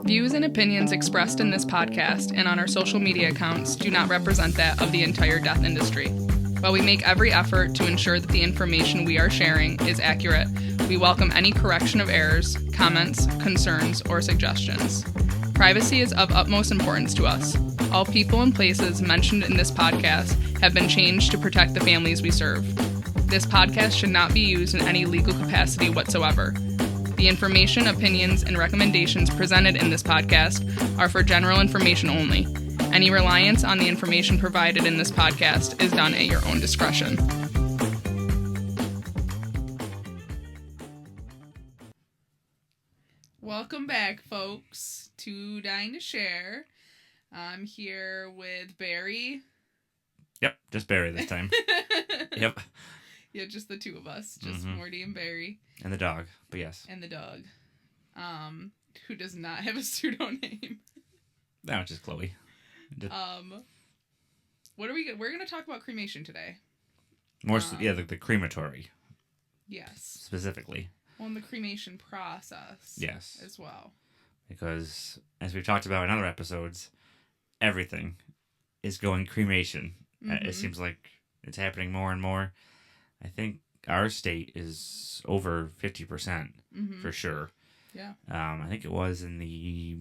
Views and opinions expressed in this podcast and on our social media accounts do not represent that of the entire death industry. While we make every effort to ensure that the information we are sharing is accurate, we welcome any correction of errors, comments, concerns, or suggestions. Privacy is of utmost importance to us. All people and places mentioned in this podcast have been changed to protect the families we serve. This podcast should not be used in any legal capacity whatsoever. The information, opinions, and recommendations presented in this podcast are for general information only. Any reliance on the information provided in this podcast is done at your own discretion. Welcome back, folks, to Dying to Share. I'm here with Barry. Yep, just Barry this time. Yep. Yeah, just the two of us. Just Morty and Barry. And the dog, but yes. And the dog. Who does not have a pseudo name. No, it's just Chloe. What are we're going to talk about cremation today. More the crematory. Yes. Specifically. Well, and the cremation process. Yes. As well. Because, as we've talked about in other episodes, everything is going cremation. Mm-hmm. It seems like it's happening more and more. I think our state is over 50% for sure. Yeah. I think it was in the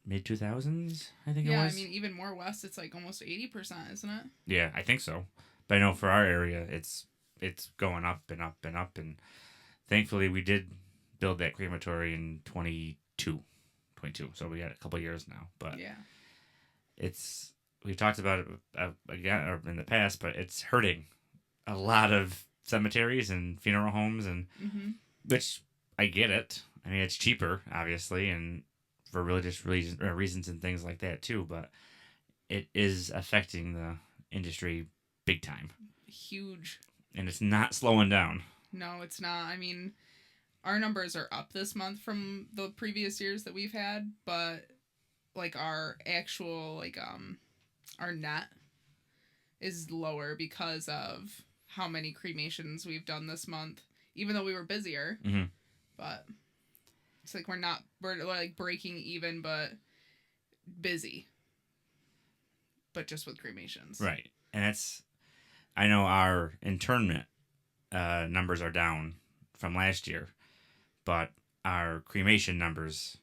mid-2000s, I think it was. Yeah, I mean, even more west, it's like almost 80%, isn't it? Yeah, I think so. But I know for our area, it's going up and up and up. And thankfully, we did build that crematory in 22. So we got a couple of years now. But yeah, we've talked about it again or in the past, but it's hurting a lot of cemeteries and funeral homes, and which I get it. I mean, it's cheaper, obviously, and for religious reasons and things like that too. But it is affecting the industry big time. Huge. And it's not slowing down. No, it's not. I mean, our numbers are up this month from the previous years that we've had, but like our actual our net is lower because of how many cremations we've done this month, even though we were busier. Mm-hmm. But it's like we're like breaking even, but busy. But just with cremations. Right. And I know our internment numbers are down from last year, but our cremation numbers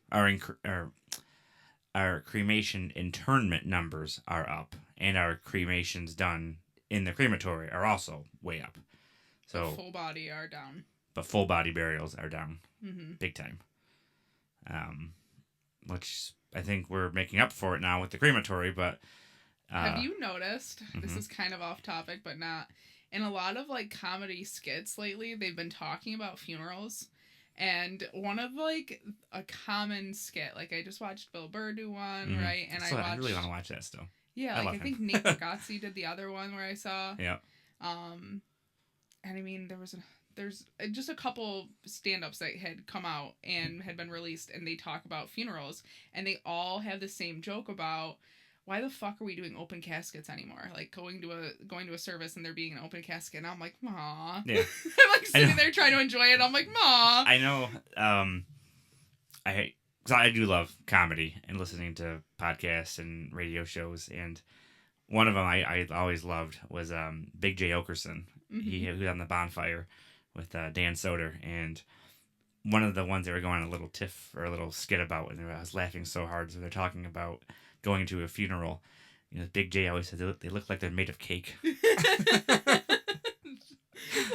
our cremation internment numbers are up, and our cremations done in the crematory are also way up. So but full body are down. But full body burials are down big time. Which I think we're making up for it now with the crematory, but have you noticed, this is kind of off topic, but not, in a lot of like comedy skits lately, they've been talking about funerals. And one of like a common skit, like I just watched Bill Burr do one, right? And I really want to watch that still. Yeah, I think Nate Bargatze did the other one where I saw. Yeah. And I mean, there's just a couple stand-ups that had come out and had been released, and they talk about funerals, and they all have the same joke about, why the fuck are we doing open caskets anymore? Like going to a service and there being an open casket, and I'm like, "Aw." Yeah. I'm like sitting there trying to enjoy it. I'm like, "Aw." I know. Because I do love comedy and listening to podcasts and radio shows, and one of them I always loved was Big J Okerson. He was on the Bonfire with Dan Soder, and one of the ones they were going on a little tiff or a little skit about, and I was laughing so hard. So they're talking about going to a funeral. You know, Big J always said they look like they're made of cake.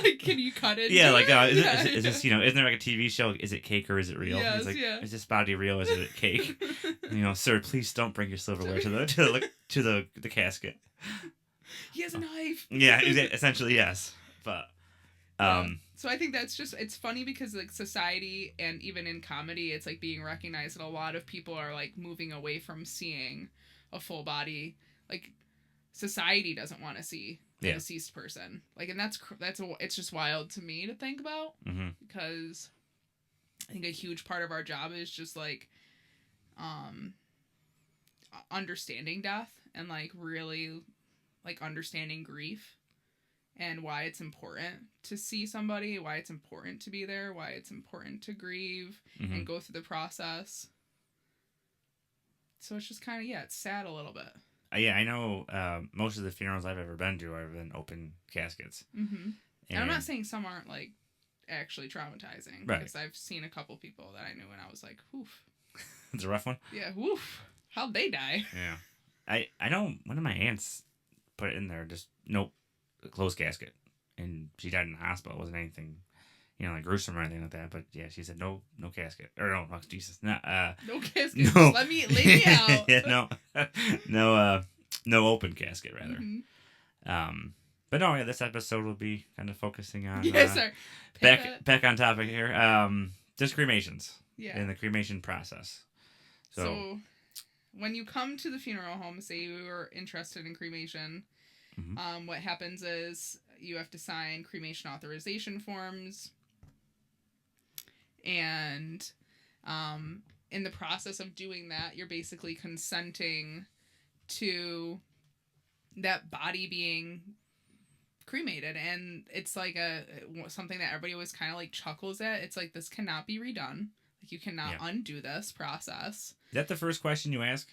Like, can you cut it? Yeah, like is this, isn't there like a TV show? Is it cake or is it real? Yes, he's like, yeah. Is this body real? Or is it cake? Sir, please don't bring your silverware to the casket. He has a knife. Yeah, essentially yes, but So I think that's just, it's funny because like society and even in comedy, it's like being recognized that a lot of people are like moving away from seeing a full body. Like society doesn't want to see a deceased person. Like, and it's just wild to me to think about because I think a huge part of our job is just like understanding death and like really like understanding grief. And why it's important to see somebody, why it's important to be there, why it's important to grieve and go through the process. So it's just kind of, it's sad a little bit. Yeah, I know most of the funerals I've ever been to have been open caskets. Mm-hmm. And I'm not saying some aren't, like, actually traumatizing. Right. Because I've seen a couple people that I knew and I was like, woof. It's a rough one? Yeah, woof. How'd they die? Yeah. I know one of my aunts put it in there, just, nope, a closed casket. And she died in the hospital. It wasn't anything, like gruesome or anything like that. But yeah, she said no casket. Or no, oh, Jesus. No casket. No. Just lay me out. Yeah, no open casket, rather. Mm-hmm. But no, yeah, this episode will be kind of focusing on Yes, sir. back on topic here. Just cremations. Yeah. And the cremation process. So when you come to the funeral home, say you are interested in cremation, mm-hmm. What happens is you have to sign cremation authorization forms. And in the process of doing that, you're basically consenting to that body being cremated. And it's like something that everybody always kind of like chuckles at. It's like, this cannot be redone. Like, you cannot undo this process. Is that the first question you ask?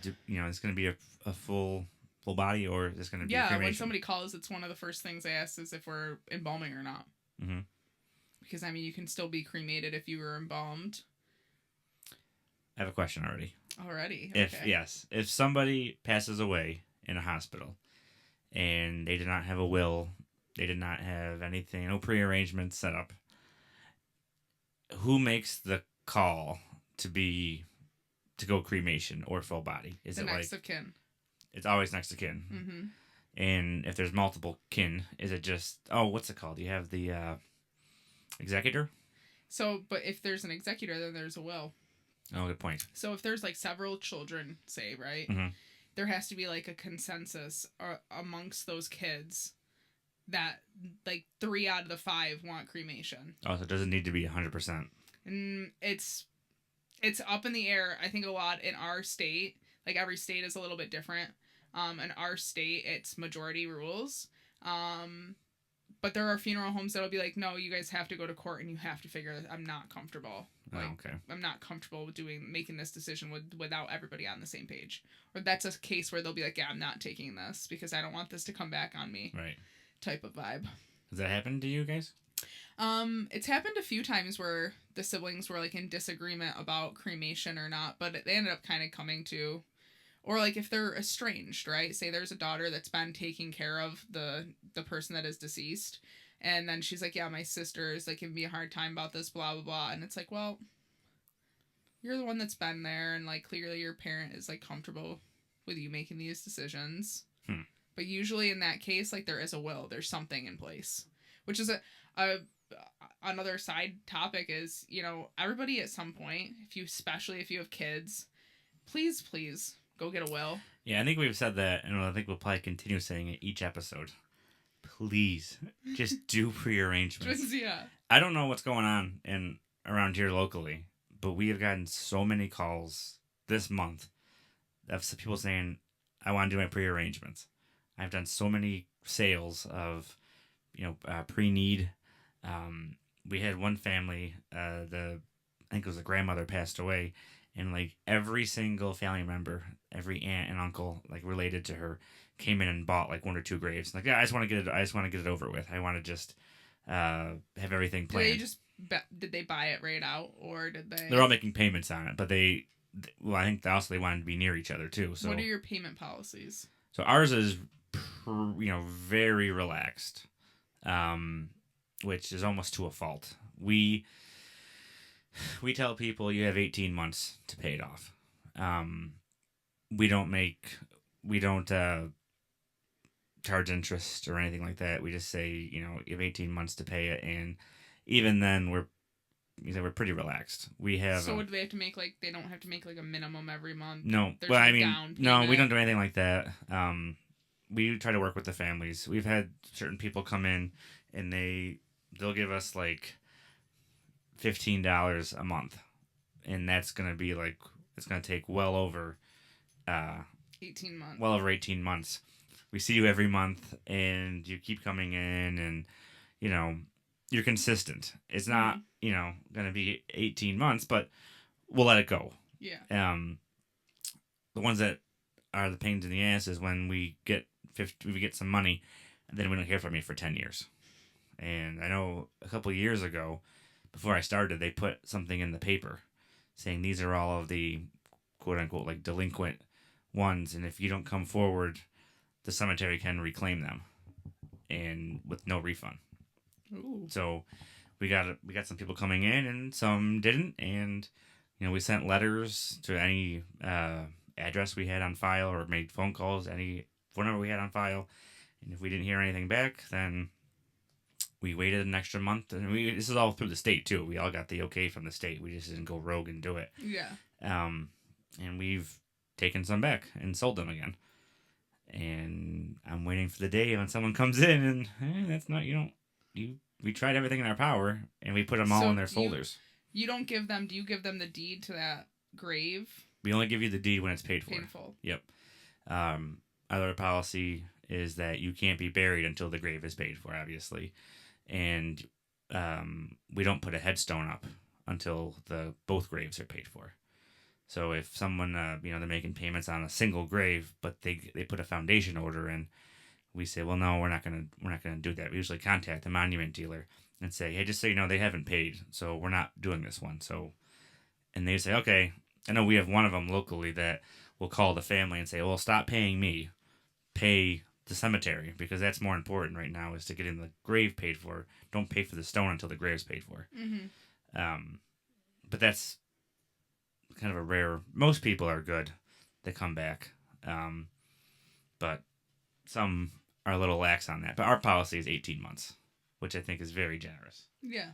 It's going to be a full body, or is this going to be cremation? When somebody calls, it's one of the first things they ask is if we're embalming or not. Mm-hmm. Because, I mean, you can still be cremated if you were embalmed. I have a question already. Already? Okay. If somebody passes away in a hospital and they did not have a will, they did not have anything, no prearrangements set up, who makes the call to go cremation or full body? Is the it next of kin? It's always next of kin. Mm-hmm. And if there's multiple kin, is it just, what's it called? You have the executor? So, but if there's an executor, then there's a will. Oh, good point. So if there's like several children, say, right? Mm-hmm. There has to be like a consensus amongst those kids that like 3 out of the 5 want cremation. Oh, so it doesn't need to be 100%. And it's up in the air, I think, a lot in our state. Like, every state is a little bit different. In our state, it's majority rules. But there are funeral homes that'll be like, no, you guys have to go to court and you have to figure that I'm not comfortable. Like, okay. I'm not comfortable with making this decision without everybody on the same page. Or that's a case where they'll be like, yeah, I'm not taking this because I don't want this to come back on me. Right. Type of vibe. Has that happened to you guys? It's happened a few times where the siblings were like in disagreement about cremation or not, but they ended up kind of coming to, or like if they're estranged, right? Say there's a daughter that's been taking care of the person that is deceased, and then she's like, yeah, my sister is like giving me a hard time about this, blah blah blah, and it's like, well, you're the one that's been there, and like clearly your parent is like comfortable with you making these decisions. But usually in that case, like, there is a will, there's something in place, which is another side topic is, everybody at some point, especially if you have kids, please go get a will. Yeah, I think we've said that, and I think we'll probably continue saying it each episode. Please, just do prearrangements. Yeah. I don't know what's going on around here locally, but we have gotten so many calls this month of people saying, I want to do my prearrangements. I've done so many sales of, pre-need. We had one family, I think it was a grandmother passed away, and like every single family member, every aunt and uncle, like related to her, came in and bought like 1 or 2 graves. Like, yeah, I just want to get it over with. I want to just have everything planned. Did they buy it right out, or did they? They're all making payments on it, but I think they wanted to be near each other too. So what are your payment policies? So ours is, very relaxed, which is almost to a fault. We tell people you have 18 months to pay it off. We don't charge interest or anything like that. We just say, you have 18 months to pay it, and even then we're pretty relaxed. We have. So would they have to make they don't have to make a minimum every month? No, we don't do anything like that. We try to work with the families. We've had certain people come in and they'll give us like $15 a month, and that's gonna be it's gonna take well over 18 months. Well over 18 months. We see you every month, and you keep coming in, and you're consistent. It's not gonna be 18 months, but we'll let it go. Yeah. the ones that are the pains in the ass is when we get we get some money, and then we don't hear from you for 10 years. And I know a couple of years ago, before I started, they put something in the paper saying these are all of the quote unquote like delinquent ones, and if you don't come forward, the cemetery can reclaim them, and with no refund. Ooh. So we got some people coming in, and some didn't, and we sent letters to any address we had on file, or made phone calls, any phone number we had on file, and if we didn't hear anything back, then we waited an extra month, and this is all through the state too. We all got the okay from the state. We just didn't go rogue and do it. Yeah. And we've taken some back and sold them again. And I'm waiting for the day when someone comes in and that's not we tried everything in our power, and we put them all in their folders. You don't give them. Do you give them the deed to that grave? We only give you the deed when it's paid for. Painful. Yep. Other policy is that you can't be buried until the grave is paid for, obviously, and we don't put a headstone up until both graves are paid for. So if someone they're making payments on a single grave, but they put a foundation order in, we say, well, no, we're not gonna do that. We usually contact the monument dealer and say, hey, just so you know, they haven't paid, so we're not doing this one. So, and they say, okay. I know we have one of them locally that will call the family and say, well, stop paying me, pay the cemetery, because that's more important right now, is to getting the grave paid for. Don't pay for the stone until the grave's paid for. Mm-hmm. But that's kind of a rare. Most people are good. They come back. But some are a little lax on that. But our policy is 18 months, which I think is very generous. Yeah.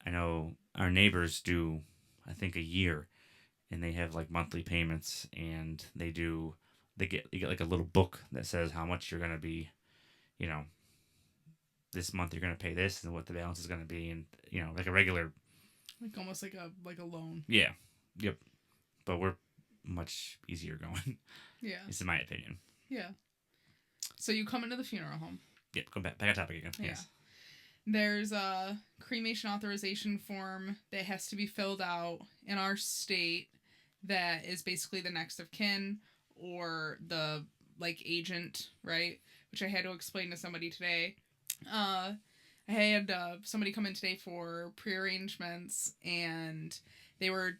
I know our neighbors do, I think, a year, and they have like monthly payments, and you get like a little book that says how much you're going to be, this month you're going to pay this and what the balance is going to be, and like a regular, like almost like a loan. Yeah. Yep. But we're much easier going. Yeah. It's in my opinion. Yeah. So you come into the funeral home. Yep. Go back on topic again. Yeah. Yes. There's a cremation authorization form that has to be filled out in our state that is basically the next of kin or the agent, right? Which I had to explain to somebody today. I had somebody come in today for pre-arrangements, and they were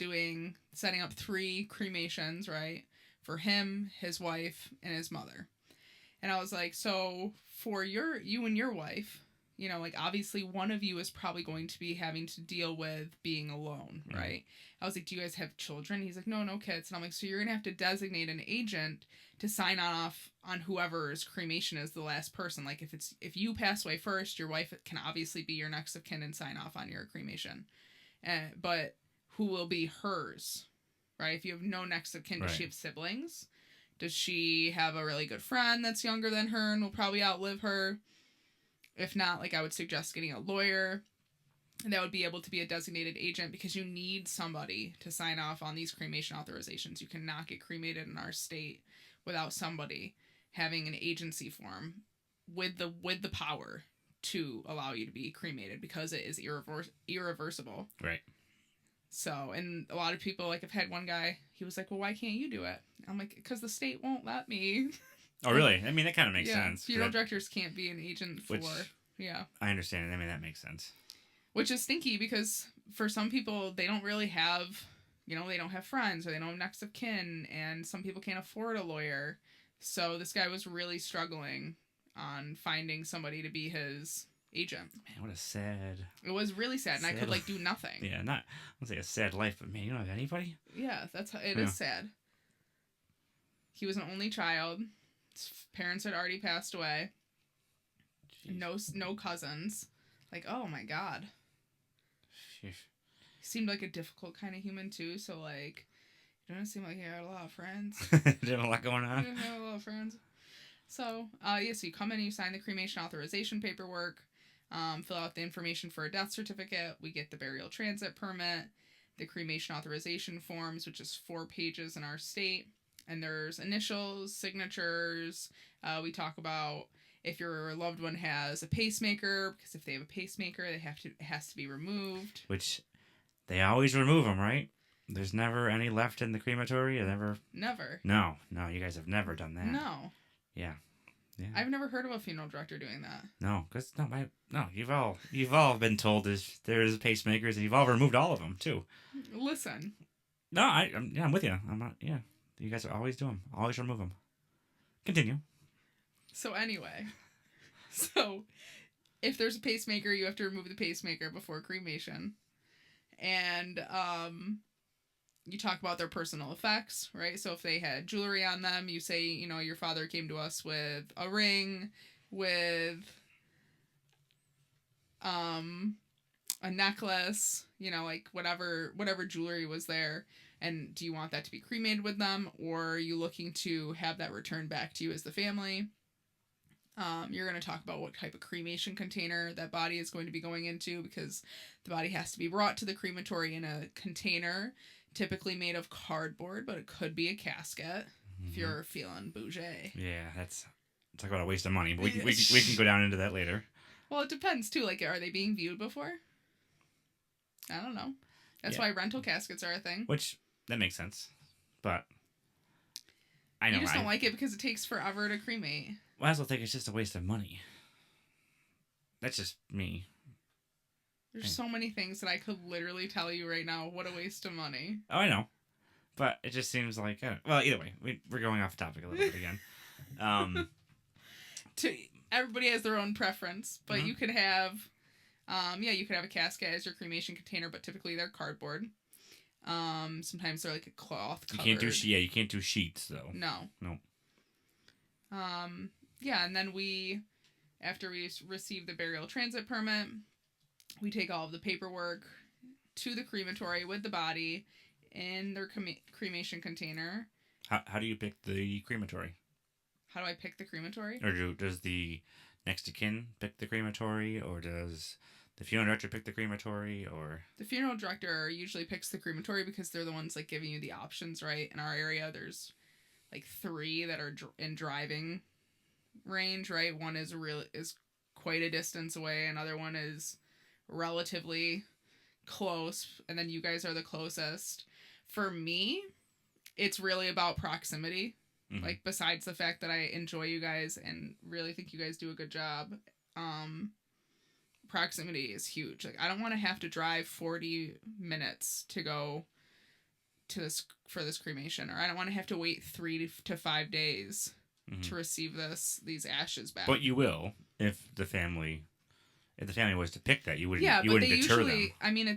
setting up 3 cremations, right? For him, his wife, and his mother. And I was like, so for you and your wife, obviously one of you is probably going to be having to deal with being alone, right? I was like, do you guys have children? He's like, no kids. And I'm like, so you're going to have to designate an agent to sign off on whoever's cremation is the last person. Like if you pass away first, your wife can obviously be your next of kin and sign off on your cremation. But who will be hers, right? If you have no next of kin, does she have siblings? Does she have a really good friend that's younger than her and will probably outlive her? If not, I would suggest getting a lawyer that would be able to be a designated agent, because you need somebody to sign off on these cremation authorizations. You cannot get cremated in our state without somebody having an agency form with the power to allow you to be cremated, because it is irreversible. Right. So, and a lot of people, I've had one guy, he was like, well, why can't you do it? I'm like, because the state won't let me. Oh, really? I mean, that kind of makes sense. Funeral directors can't be an agent for... Yeah. I understand. I mean, that makes sense. Which is stinky, because for some people, they don't really have... they don't have friends, or they don't have next of kin, and some people can't afford a lawyer. So this guy was really struggling on finding somebody to be his agent. Man, what a sad... It was really sad, and I could, do nothing. Yeah, not... I wouldn't say a sad life, but man, you don't have anybody? Yeah, that's how... It is sad. He was an only child. His parents had already passed away. Jeez. No cousins. Oh my god. Sheesh. He seemed like a difficult kind of human too, so it didn't seem like he had a lot of friends. Didn't have a lot going on. Didn't have a lot of friends. So, so you come in and you sign the cremation authorization paperwork, fill out the information for a death certificate, we get the burial transit permit, the cremation authorization forms, which is 4 pages in our state. And there's initials, signatures. We talk about if your loved one has a pacemaker, because if they have a pacemaker, it has to be removed. Which they always remove them, right? There's never any left in the crematory? Never. No, you guys have never done that. No. Yeah. Yeah. I've never heard of a funeral director doing that. No, because you've all been told there's pacemakers, and you've all removed all of them too. Listen. No, I'm with you. I'm not. Yeah, you guys always do them. Always remove them. Continue. So anyway, if there's a pacemaker, you have to remove the pacemaker before cremation, and you talk about their personal effects, right? So if they had jewelry on them, you say, your father came to us with a ring, with a necklace, like whatever jewelry was there. And do you want that to be cremated with them, or are you looking to have that returned back to you as the family? You're going to talk about what type of cremation container that body is going to be going into, because the body has to be brought to the crematory in a container, typically made of cardboard, but it could be a casket if you're feeling bougie. Yeah, talk about a waste of money, but we can go down into that later. Well, it depends too. Like, are they being viewed before? I don't know. That's why rental caskets are a thing. Which, that makes sense. But I know you just don't like it because it takes forever to cremate. Well, I also think it's just a waste of money. That's just me. There's so many things that I could literally tell you right now. What a waste of money. Oh, I know. But it just seems like... well, either way. We're going off topic a little bit again. Everybody has their own preference. But you could have... you could have a casket as your cremation container, but typically they're cardboard. Sometimes they're like a cloth covered. You can't do sheets, though. No. And then after we receive the burial transit permit, we take all of the paperwork to the crematory with the body in their cremation container. How do you pick the crematory? How do I pick the crematory? Or does the next of kin pick the crematory, or does the funeral director pick the crematory, or... The funeral director usually picks the crematory because they're the ones, like, giving you the options, right? In our area, there's, like, 3 that are in driving range, right? One is quite a distance away. Another one is relatively close. And then you guys are the closest. For me, it's really about proximity. Mm-hmm. Like, besides the fact that I enjoy you guys and really think you guys do a good job, proximity is huge. Like, I don't want to have to drive 40 minutes to go to for this cremation, or I don't want to have to wait 3 to 5 days to receive these ashes back. But you will if the family was to pick that. You wouldn't. Yeah, you wouldn't deter them. I mean,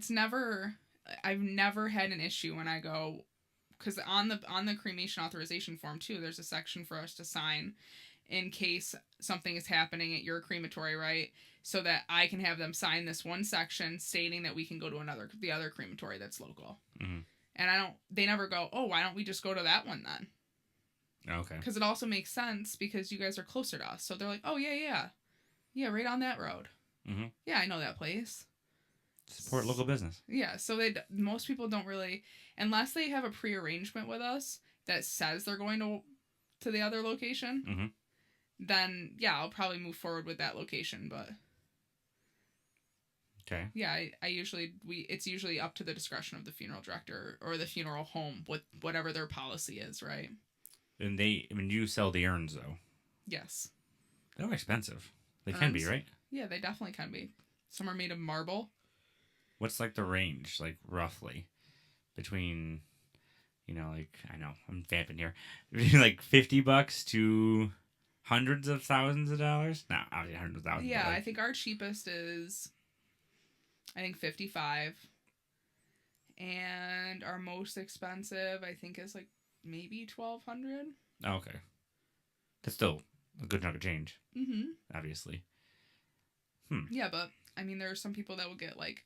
I've never had an issue when I go, because on the cremation authorization form too, there's a section for us to sign in case something is happening at your crematory, right? So that I can have them sign this one section stating that we can go to the other crematory that's local. Mm-hmm. And they never go, oh, why don't we just go to that one then? Okay. Because it also makes sense because you guys are closer to us. So they're like, oh, yeah, right on that road. Mm-hmm. Yeah, I know that place. Support local business. Yeah, so most people don't really, unless they have a pre-arrangement with us that says they're going to the other location, then, yeah, I'll probably move forward with that location, but... Okay. Yeah, I usually it's usually up to the discretion of the funeral director or the funeral home with whatever their policy is, right? And you sell the urns though. Yes. They're expensive. They can be, right? Yeah, they definitely can be. Some are made of marble. What's like the range, like roughly, between, like, I know I'm vamping here, between like $50 to hundreds of thousands of dollars? No, obviously hundreds of thousands. Yeah, I think our cheapest is, I think, $55, and our most expensive, I think, is like maybe $1,200. Oh, okay, that's still a good chunk of change. Mm-hmm. Obviously. Yeah, but I mean, there are some people that will get like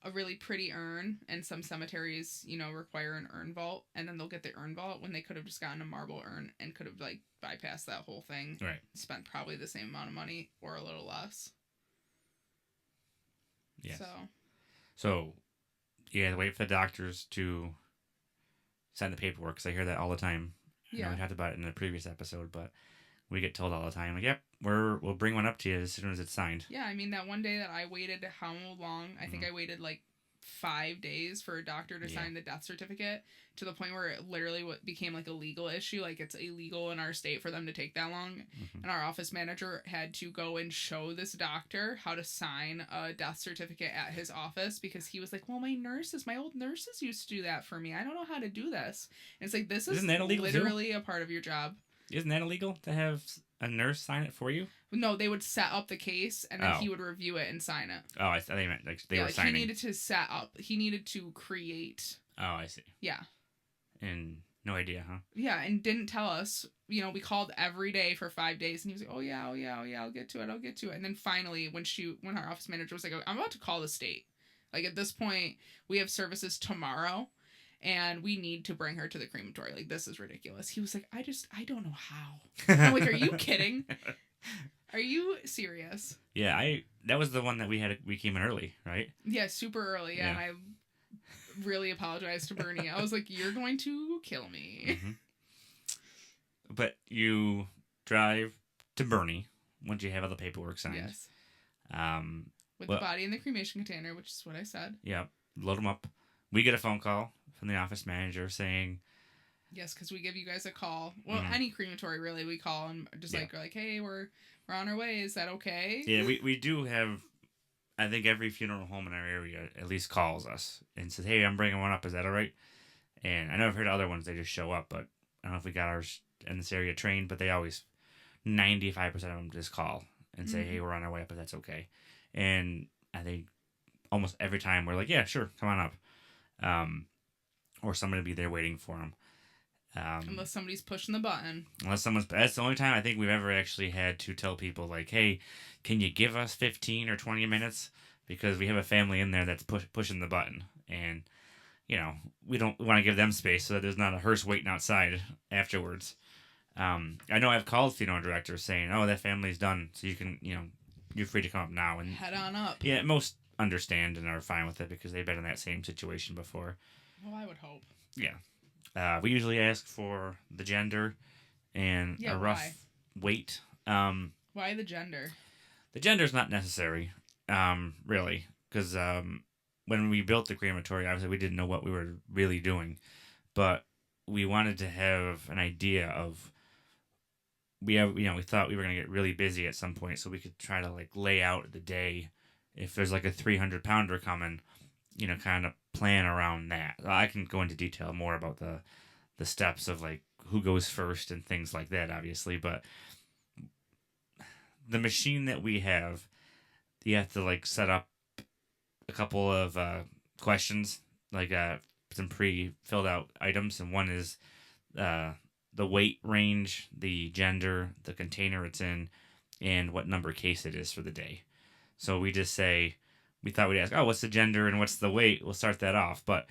a really pretty urn, and some cemeteries, require an urn vault, and then they'll get the urn vault when they could have just gotten a marble urn and could have like bypassed that whole thing. Right. Spent probably the same amount of money or a little less. Yes. So you had to wait for the doctors to sign the paperwork, because I hear that all the time. Yeah. We talked about it in the previous episode, but we get told all the time, like, yep, we'll bring one up to you as soon as it's signed. Yeah, I mean, that one day that I waited how long? I think I waited like 5 days for a doctor to sign the death certificate, to the point where it literally became like a legal issue. Like, it's illegal in our state for them to take that long. Mm-hmm. And our office manager had to go and show this doctor how to sign a death certificate at his office, because he was like, well, my old nurses used to do that for me. I don't know how to do this. And it's like, this is literally a part of your job. Isn't that illegal to have a nurse sign it for you? No, they would set up the case, and then he would review it and sign it. Oh, I thought they meant like they were signing. He needed to set up. He needed to create. Oh, I see. Yeah. And no idea, huh? Yeah, and didn't tell us. You know, we called every day for 5 days, and he was like, oh yeah, I'll get to it. And then finally, when our office manager was like, I'm about to call the state. Like, at this point, we have services tomorrow, and we need to bring her to the crematory. Like, this is ridiculous. He was like, I don't know how. I'm like, are you kidding? Are you serious? Yeah, that was the one that we came in early, right? Yeah, super early. Yeah. And I really apologized to Bernie. I was like, you're going to kill me. Mm-hmm. But you drive to Bernie once you have all the paperwork signed. Yes. With the body in the cremation container, which is what I said. Yeah, load them up. We get a phone call from the office manager saying... Yes, because we give you guys a call. Well, any crematory, really, we call and just we're like, hey, we're on our way. Is that okay? Yeah, we do have... I think every funeral home in our area at least calls us and says, hey, I'm bringing one up. Is that all right? And I know I've heard other ones, they just show up, but I don't know if we got ours in this area trained, but they always, 95% of them just call and say, hey, we're on our way up, but that's okay. And I think almost every time we're like, yeah, sure, come on up. Or somebody will be there waiting for them. Unless somebody's pushing the button. That's the only time I think we've ever actually had to tell people, like, hey, can you give us 15 or 20 minutes? Because we have a family in there that's pushing the button. And, you know, we don't want to give them space so that there's not a hearse waiting outside afterwards. I know I've called funeral directors saying, oh, that family's done, so you can, you're free to come up now. And head on up. Yeah, most understand and are fine with it because they've been in that same situation before. Well, I would hope. Yeah. We usually ask for the gender and a rough weight. Why the gender? The gender's not necessary, really, because when we built the crematory, obviously we didn't know what we were really doing, but we wanted to have an idea of we thought we were gonna get really busy at some point, so we could try to like lay out the day. If there's like a 300-pounder coming, kind of plan around that. I can go into detail more about the steps of like who goes first and things like that, obviously, but the machine that we have, you have to like set up a couple of questions, like some pre-filled out items, and one is the weight range, the gender, the container it's in, and what number case it is for the day. So we just say, we thought we'd ask, oh, what's the gender and what's the weight? We'll start that off. But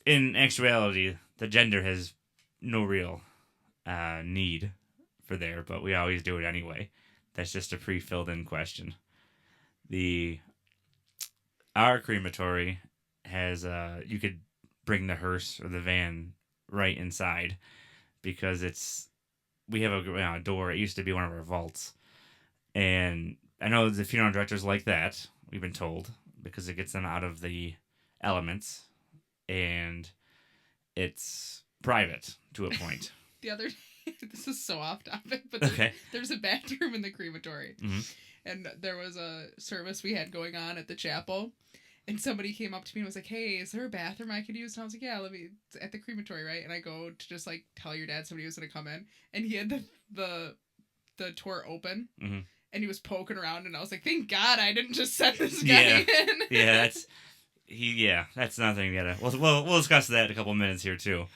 in actuality, the gender has no real need for there, but we always do it anyway. That's just a pre-filled in question. Our crematory has, you could bring the hearse or the van right inside because we have a door. It used to be one of our vaults. And I know the funeral directors like that, we've been told, because it gets them out of the elements and it's private to a point. The other day, this is so off topic, but there's a bathroom in the crematory. Mm-hmm. And there was a service we had going on at the chapel. And somebody came up to me and was like, hey, is there a bathroom I could use? And I was like, yeah, it's at the crematory, right? And I go to just like tell your dad somebody was going to come in. And he had the door open. Mm-hmm. And he was poking around, and I was like, "Thank God I didn't just send this guy in." That's another thing. We'll discuss that in a couple of minutes here too.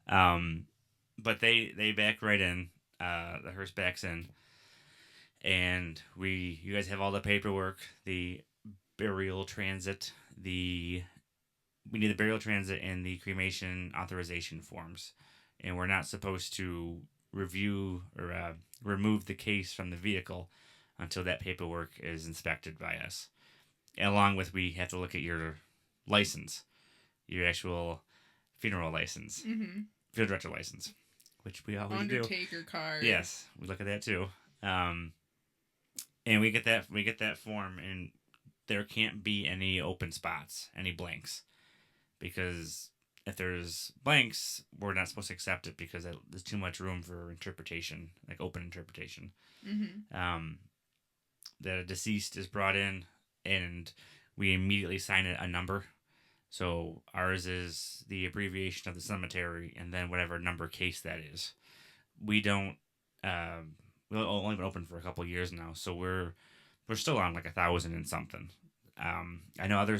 But they back right in. The hearse backs in, and you guys have all the paperwork, the burial transit, we need the burial transit and the cremation authorization forms, and we're not supposed to review or remove the case from the vehicle until that paperwork is inspected by us. Along with, we have to look at your license, your actual funeral license, funeral director license, which we always do. Undertaker card. Yes, we look at that too. And we get that form, and there can't be any open spots, any blanks, because if there's blanks, we're not supposed to accept it because there's too much room for interpretation, like open interpretation. Mm-hmm. The deceased is brought in, and we immediately sign a number. So ours is the abbreviation of the cemetery, and then whatever number case that is. We don't. We've only been open for a couple of years now, so we're still on like 1,000 and something. I know other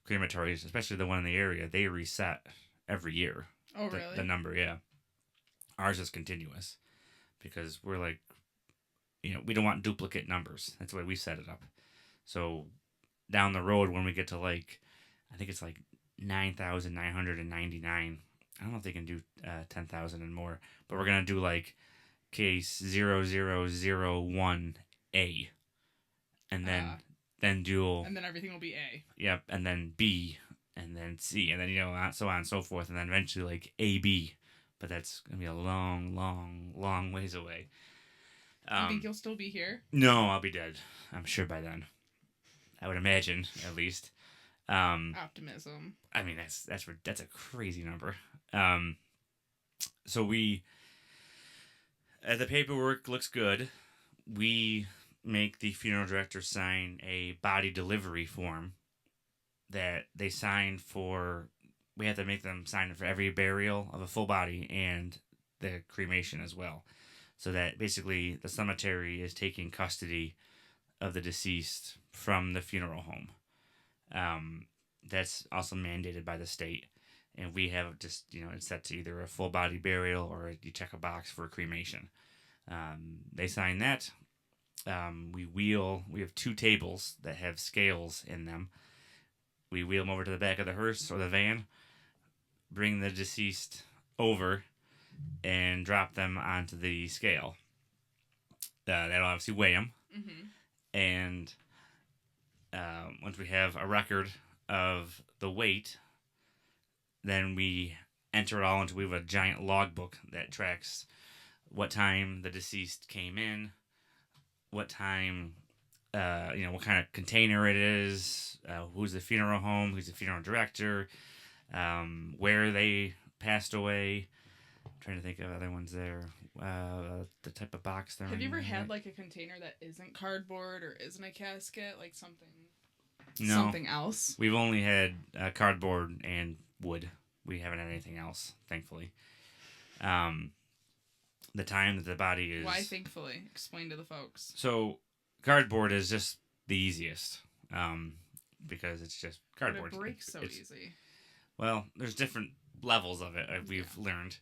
crematories, especially the one in the area, they reset every year. Oh, really? The number, yeah. Ours is continuous because we're like, we don't want duplicate numbers. That's the way we set it up. So down the road, when we get to like, I think it's like 9,999. I don't know if they can do 10,000 and more, but we're gonna do like case 0001A, and then dual. And then everything will be A. Yep, and then B, and then C, and then so on and so forth, and then eventually like AB. But that's gonna be a long, long, long ways away. Do you think you'll still be here? No, I'll be dead. I'm sure by then. I would imagine, at least. Optimism. I mean, that's a crazy number. So the paperwork looks good. We make the funeral director sign a body delivery form that they sign for. We have to make them sign it for every burial of a full body and the cremation as well. So that basically the cemetery is taking custody of the deceased from the funeral home. That's also mandated by the state. And we have just, it's set to either a full body burial or you check a box for cremation. They sign that. We have 2 tables that have scales in them. We wheel them over to the back of the hearse or the van, bring the deceased over, and drop them onto the scale. That'll obviously weigh them. Mm-hmm. And once we have a record of the weight, then we enter it all into, we have a giant logbook that tracks what time the deceased came in, what time, what kind of container it is, who's the funeral home, who's the funeral director, where they passed away. I'm trying to think of other ones there. The type of box they're in. Have you ever had like a container that isn't cardboard or isn't a casket, like something else? We've only had cardboard and wood. We haven't had anything else, thankfully. The time that the body is... Why thankfully? Explain to the folks. So, cardboard is just the easiest, because it's just cardboard. But it breaks so easy. Well, there's different levels of it, we've learned.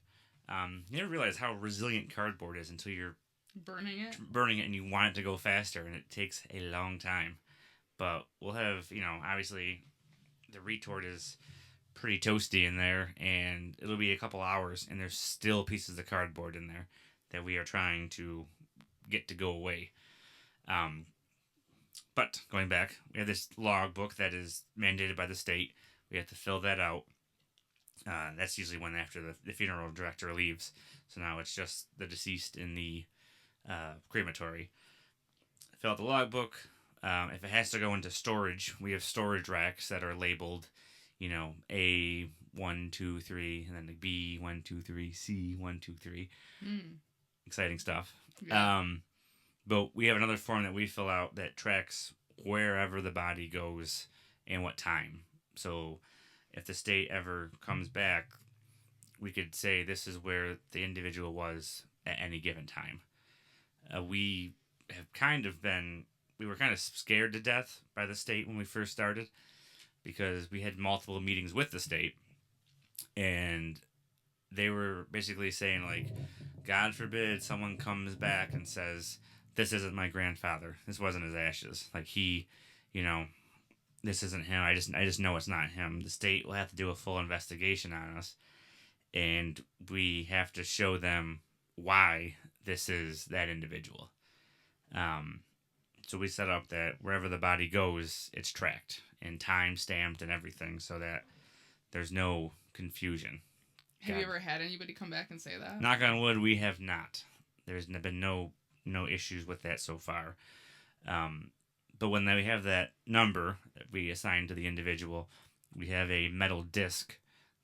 You never realize how resilient cardboard is until you're burning it and you want it to go faster, and it takes a long time. But we'll have, obviously the retort is pretty toasty in there, and it'll be a couple hours, and there's still pieces of cardboard in there that we are trying to get to go away. But going back, we have this log book that is mandated by the state. We have to fill that out. That's usually when after the funeral director leaves. So now it's just the deceased in the crematory. Fill out the logbook. If it has to go into storage, we have storage racks that are labeled, A 1 2 3, and then B 1 2 3, C 1 2 3. Exciting stuff. Yeah. But we have another form that we fill out that tracks wherever the body goes and what time. So if the state ever comes back, we could say this is where the individual was at any given time. We have kind of been... We were kind of scared to death by the state when we first started because we had multiple meetings with the state, and they were basically saying, like, God forbid someone comes back and says, this isn't my grandfather. This wasn't his ashes. Like, he, this isn't him. I just know it's not him. The state will have to do a full investigation on us, and we have to show them why this is that individual. So we set up that wherever the body goes, it's tracked and time stamped and everything so that there's no confusion. Have you ever had anybody come back and say that? Knock on wood, we have not. There's been no issues with that so far. But when we have that number that we assign to the individual, we have a metal disc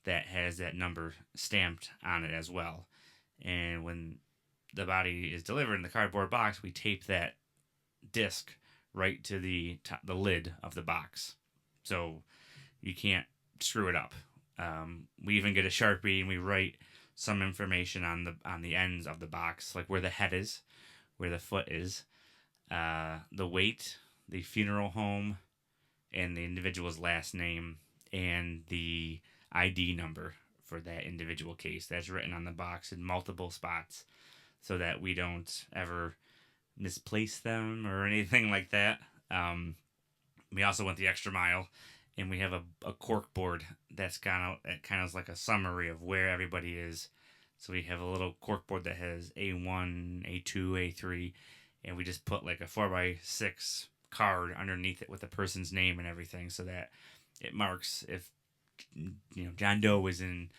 that has that number stamped on it as well. And when the body is delivered in the cardboard box, we tape that disc right to the lid of the box, so you can't screw it up. We even get a Sharpie and we write some information on the ends of the box, like where the head is, where the foot is, the weight, the funeral home, and the individual's last name, and the ID number for that individual case. That's written on the box in multiple spots so that we don't ever misplace them or anything like that. We also went the extra mile, and we have a cork board that's gone out that kind of is like a summary of where everybody is. So we have a little cork board that has A1, A2, A3, and we just put like a 4x6 card underneath it with the person's name and everything, so that it marks if John Doe was in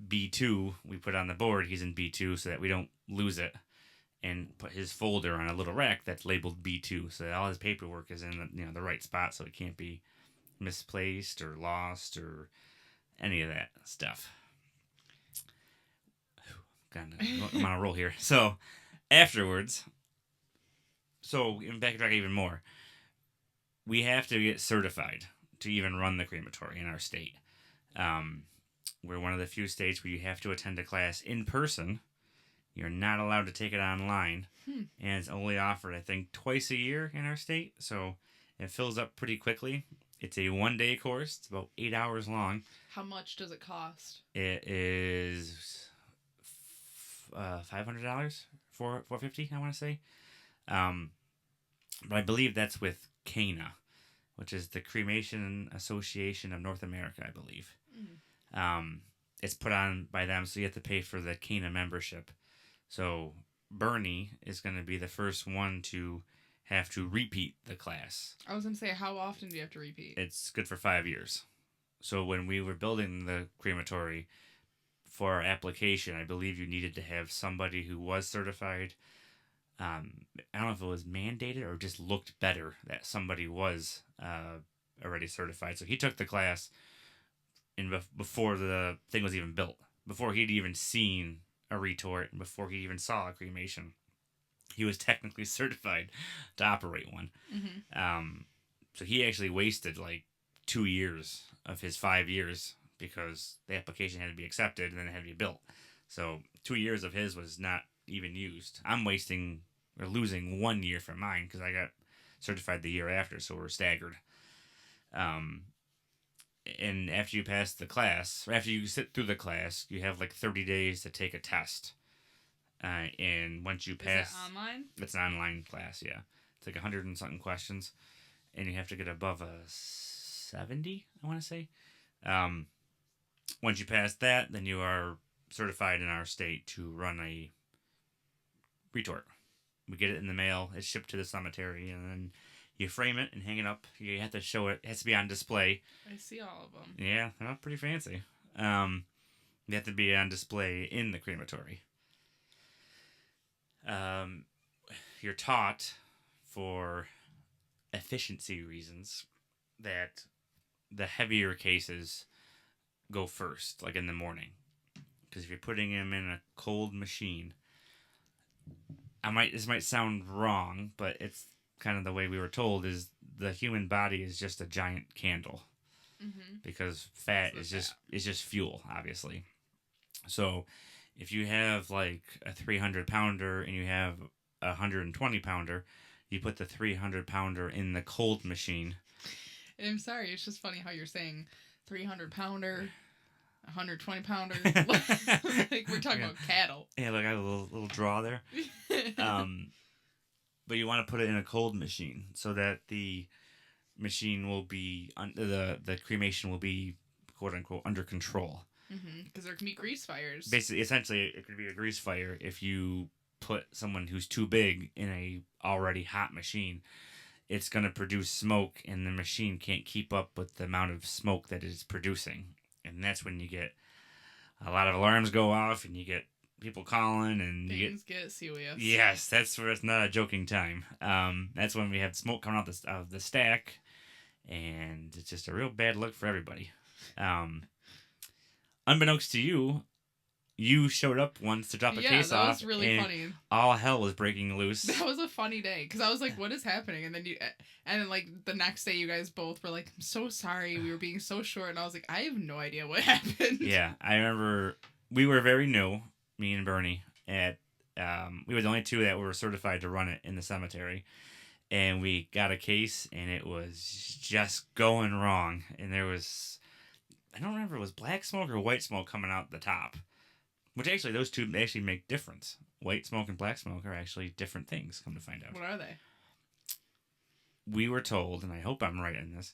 B2, we put on the board he's in B2 so that we don't lose it, and put his folder on a little rack that's labeled B2 so that all his paperwork is in the right spot, so it can't be misplaced or lost or any of that stuff. I'm on a roll here. So afterwards, in backtrack even more, we have to get certified to even run the crematory in our state. We're one of the few states where you have to attend a class in person. You're not allowed to take it online. And it's only offered, I think, twice a year in our state. So it fills up pretty quickly. It's a 1-day course. It's about 8 hours long. How much does it cost? It is $500, $450, I want to say. But I believe that's with CANA, which is the Cremation Association of North America, I believe. It's put on by them, so you have to pay for the CANA membership. So Bernie is going to be the first one to have to repeat the class. I was going to say, how often do you have to repeat? It's good for 5 years. So when we were building the crematory for our application, I believe you needed to have somebody who was certified. I don't know if it was mandated or just looked better that somebody was already certified. So he took the class before the thing was even built, before he'd even seen a retort, and before he even saw a cremation. He was technically certified to operate one. So he actually wasted like 2 years of his 5 years because the application had to be accepted and then it had to be built. So 2 years of his was not even used. I'm losing 1 year from mine because I got certified the year after, so we're staggered. And after you pass the class, or after you sit through the class, you have like 30 days to take a test. And once you pass... Is it online? It's an online class, yeah. It's like 100 and something questions. And you have to get above a 70, I want to say. Once you pass that, then you are certified in our state to run a retort. We get it in the mail. It's shipped to the cemetery, and then you frame it and hang it up. You have to show it. It has to be on display. I see all of them. Yeah, they're not pretty fancy. They have to be on display in the crematory. You're taught, for efficiency reasons, that the heavier cases go first, like in the morning. Because if you're putting them in a cold machine, this might sound wrong, but it's kind of the way we were told, is the human body is just a giant candle. Because fat is just fuel, obviously. So if you have like a 300 pounder and you have a 120 pounder, you put the 300 pounder in the cold machine. I'm sorry, it's just funny how you're saying 300 pounder, 120 pounder. Like we're talking about cattle. Yeah, look, I have a little draw there. But you want to put it in a cold machine so that the machine will be the cremation will be, quote unquote, under control. Because there can be grease fires. Essentially, it could be a grease fire if you put someone who's too big in a already hot machine. It's going to produce smoke, and the machine can't keep up with the amount of smoke that it is producing. And that's when you get a lot of alarms go off, and you get people calling, and things get serious. Yes, that's where it's not a joking time. That's when we have smoke coming out of the stack, and it's just a real bad look for everybody. Unbeknownst to you, you showed up once to drop a case off. Yeah, that was really funny. All hell was breaking loose. That was a funny day because I was like, "What is happening?" And then like the next day, you guys both were like, "I'm so sorry, we were being so short," and I was like, "I have no idea what happened." Yeah, I remember we were very new, me and Bernie. We were the only two that were certified to run it in the cemetery, and we got a case, and it was just going wrong. And there was, I don't remember, it was black smoke or white smoke coming out the top. Which actually, those two actually make difference. White smoke and black smoke are actually different things, come to find out. What are they? We were told, and I hope I'm right in this,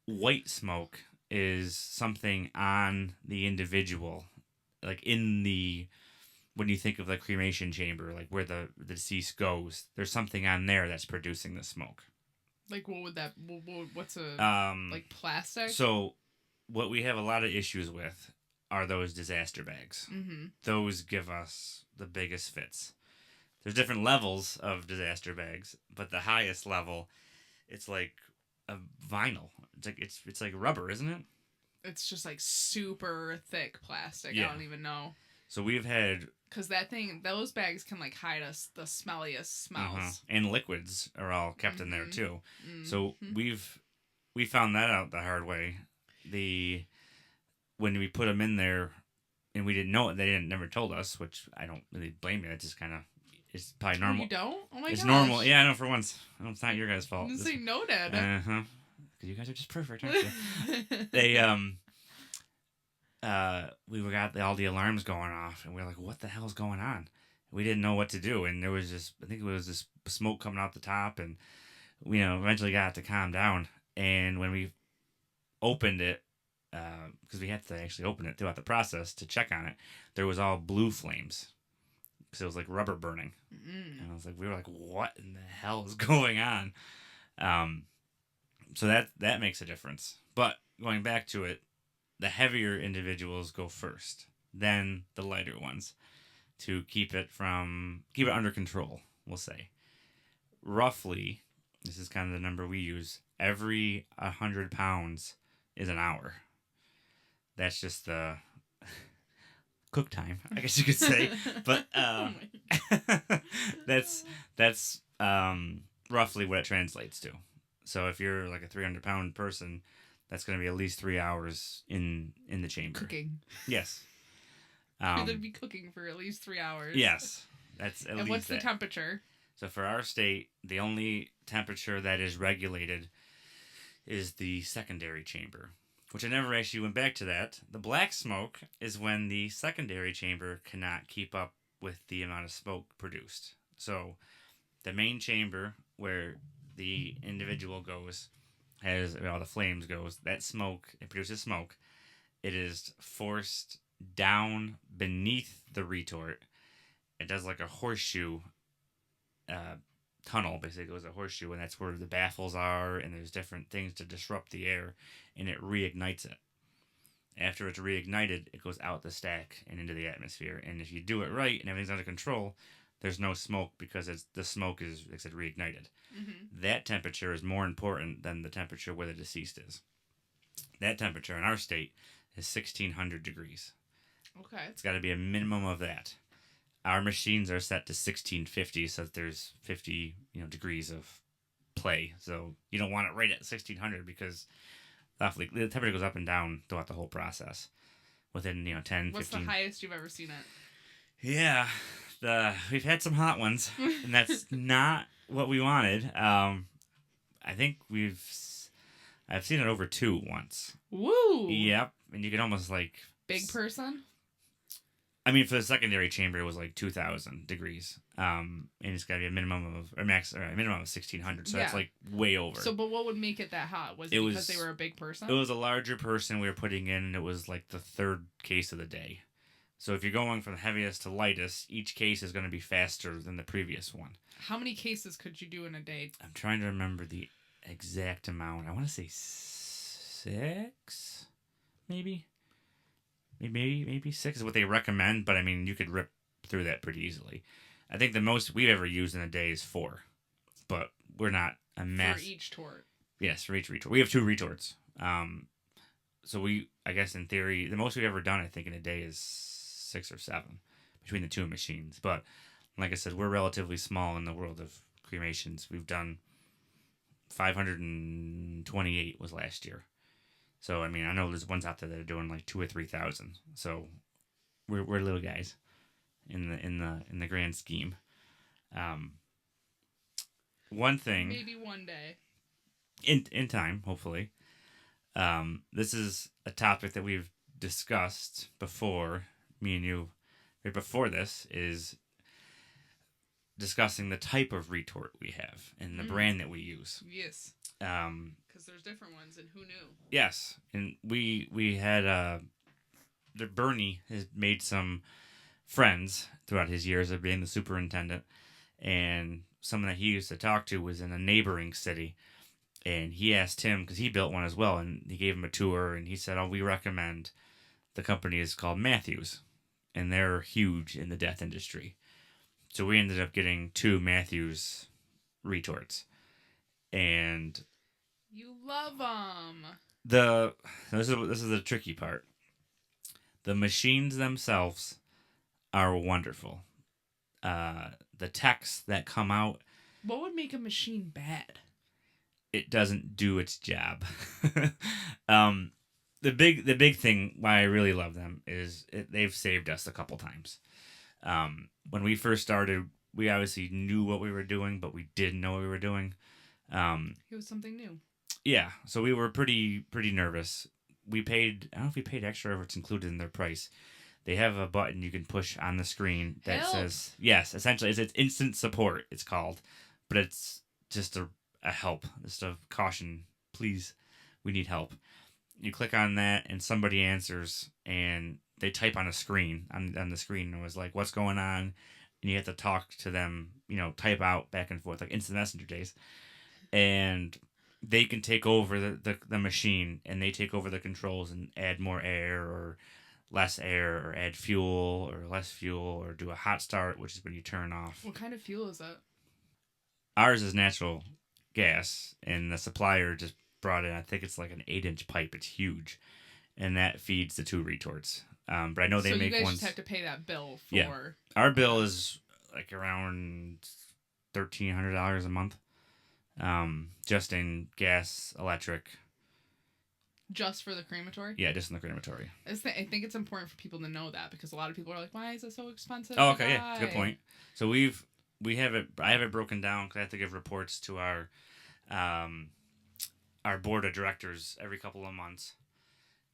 white smoke is something on the individual. Like when you think of the cremation chamber, like where the deceased goes, there's something on there that's producing the smoke. Like, what would that, what's like plastic? So, what we have a lot of issues with are those disaster bags. Mm-hmm. Those give us the biggest fits. There's different levels of disaster bags, but the highest level, it's like a vinyl. It's like rubber, isn't it? It's just like super thick plastic. Yeah. I don't even know. So we've had, because those bags can like hide us the smelliest smells. And liquids are all kept in there too. Mm-hmm. So we found that out the hard way. When we put them in there, and we didn't know it, they never told us, which I don't really blame you. It's just kind of, it's probably normal. You don't? Oh my It's gosh. normal. Yeah, I know for once. It's not your guys' fault. I'm gonna say no, Dad. Because you guys are just perfect, aren't you? We got all the alarms going off, and we were like, what the hell's going on? We didn't know what to do, and there was I think it was this smoke coming out the top, and we eventually got it to calm down. And when we opened it, because we had to actually open it throughout the process to check on it, there was all blue flames, because it was like rubber burning. And I was like, we were like, what in the hell is going on? So that makes a difference. But going back to it, the heavier individuals go first, then the lighter ones, to keep it under control, we'll say. Roughly, this is kind of the number we use, every 100 pounds is an hour. That's just the cook time, I guess you could say. But that's roughly what it translates to. So if you're like a 300-pound person, that's going to be at least 3 hours in the chamber. Cooking. Yes. They'd be cooking for at least 3 hours. Yes. That's at least And what's that. the temperature? So for our state, the only temperature that is regulated is the secondary chamber, which I never actually went back to that. The black smoke is when the secondary chamber cannot keep up with the amount of smoke produced. So the main chamber where the individual goes, as all the flames goes, that smoke, it produces smoke. It is forced down beneath the retort. It does like a horseshoe tunnel, basically. It goes a horseshoe, and that's where the baffles are, and there's different things to disrupt the air, and it reignites it. After it's reignited, it goes out the stack and into the atmosphere. And if you do it right and everything's under control, there's no smoke, because the smoke is, like I said, reignited. Mm-hmm. That temperature is more important than the temperature where the deceased is. That temperature in our state is 1,600 degrees. Okay. It's got to be a minimum of that. Our machines are set to 1,650, so that there's 50 degrees of play. So you don't want it right at 1,600, because the temperature goes up and down throughout the whole process. Within 10, What's 15. the highest you've ever seen it? Yeah, we've had some hot ones, and that's not what we wanted. I think I've seen it over 2 once. Woo! Yep, and you can almost big person. I mean, for the secondary chamber, it was like 2,000 degrees, and it's got to be a minimum of a minimum of 1,600. So that's like way over. So, but what would make it that hot? Was it because they were a big person? It was a larger person we were putting in, and it was like the third case of the day. So if you're going from heaviest to lightest, each case is going to be faster than the previous one. How many cases could you do in a day? I'm trying to remember the exact amount. I want to say 6, maybe. maybe 6 is what they recommend, but I mean you could rip through that pretty easily. I think the most we've ever used in a day is 4, but we're not a For mass. each tort. Yes, for each retort. We have 2 retorts. So I guess in theory, the most we've ever done, I think, in a day is 6 or 7 between the 2 machines. But like I said, we're relatively small in the world of cremations. We've done 528 was last year. So I mean, I know there's ones out there that are doing like 2 or 3,000. So we're little guys in the grand scheme. Um, One thing Maybe one day. in time, hopefully. This is a topic that we've discussed before. Me and you, right before this, is discussing the type of retort we have and the brand that we use. Yes. Um, Because there's different ones, and who knew? yes, and we had the Bernie has made some friends throughout his years of being the superintendent, and someone that he used to talk to was in a neighboring city. And he asked him, because he built one as well, and he gave him a tour, and he said, "Oh, we recommend." The company is called Matthews, and they're huge in the death industry. So we ended up getting 2 Matthews retorts, and You love them. this is the tricky part. The machines themselves are wonderful. The techs that come out, What would make a machine bad? it doesn't do its job. um, the big thing why I really love them is they've saved us a couple times. When we first started, we obviously knew what we were doing, but we didn't know what we were doing. It was something new. Yeah, so we were pretty nervous. We paid. I don't know if we paid extra or if it's included in their price. They have a button you can push on the screen that Help. says yes. Essentially, it's instant support. It's called, but it's just a help, just a caution. Please, we need help. You click on that, and somebody answers, and they type on a screen on the screen, and it was like, "What's going on?" And you have to talk to them. Type out back and forth like instant messenger days, and they can take over the machine, and they take over the controls and add more air or less air, or add fuel or less fuel, or do a hot start, which is when you turn off. What kind of fuel is that? Ours is natural gas, and the supplier just brought in, I think it's like an 8-inch pipe. It's huge, and that feeds the 2 retorts. But I know they so make you guys ones. just have to pay that bill for. Yeah. Our bill is like around $1,300 a month, just in gas, electric. Just for the crematory? Yeah, just in the crematory. I think it's important for people to know that, because a lot of people are like, "Why is it so expensive?" Oh, to okay, yeah, buy?" good point. So we have it. I have it broken down because I have to give reports to our board of directors every couple of months,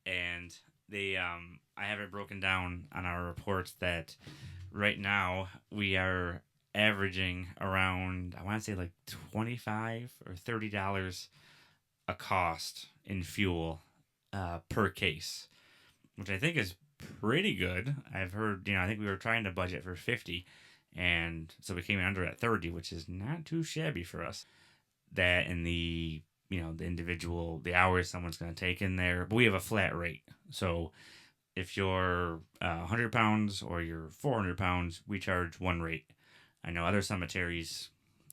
and I have it broken down on our reports that right now we are averaging around, I want to say like $25 or $30 a cost in fuel per case, which I think is pretty good. I've heard, I think we were trying to budget for 50, and so we came in under at 30, which is not too shabby for us. That and the the hours someone's going to take in there, but we have a flat rate. So if you're 100 pounds or you're 400 pounds, we charge one rate. I know other cemeteries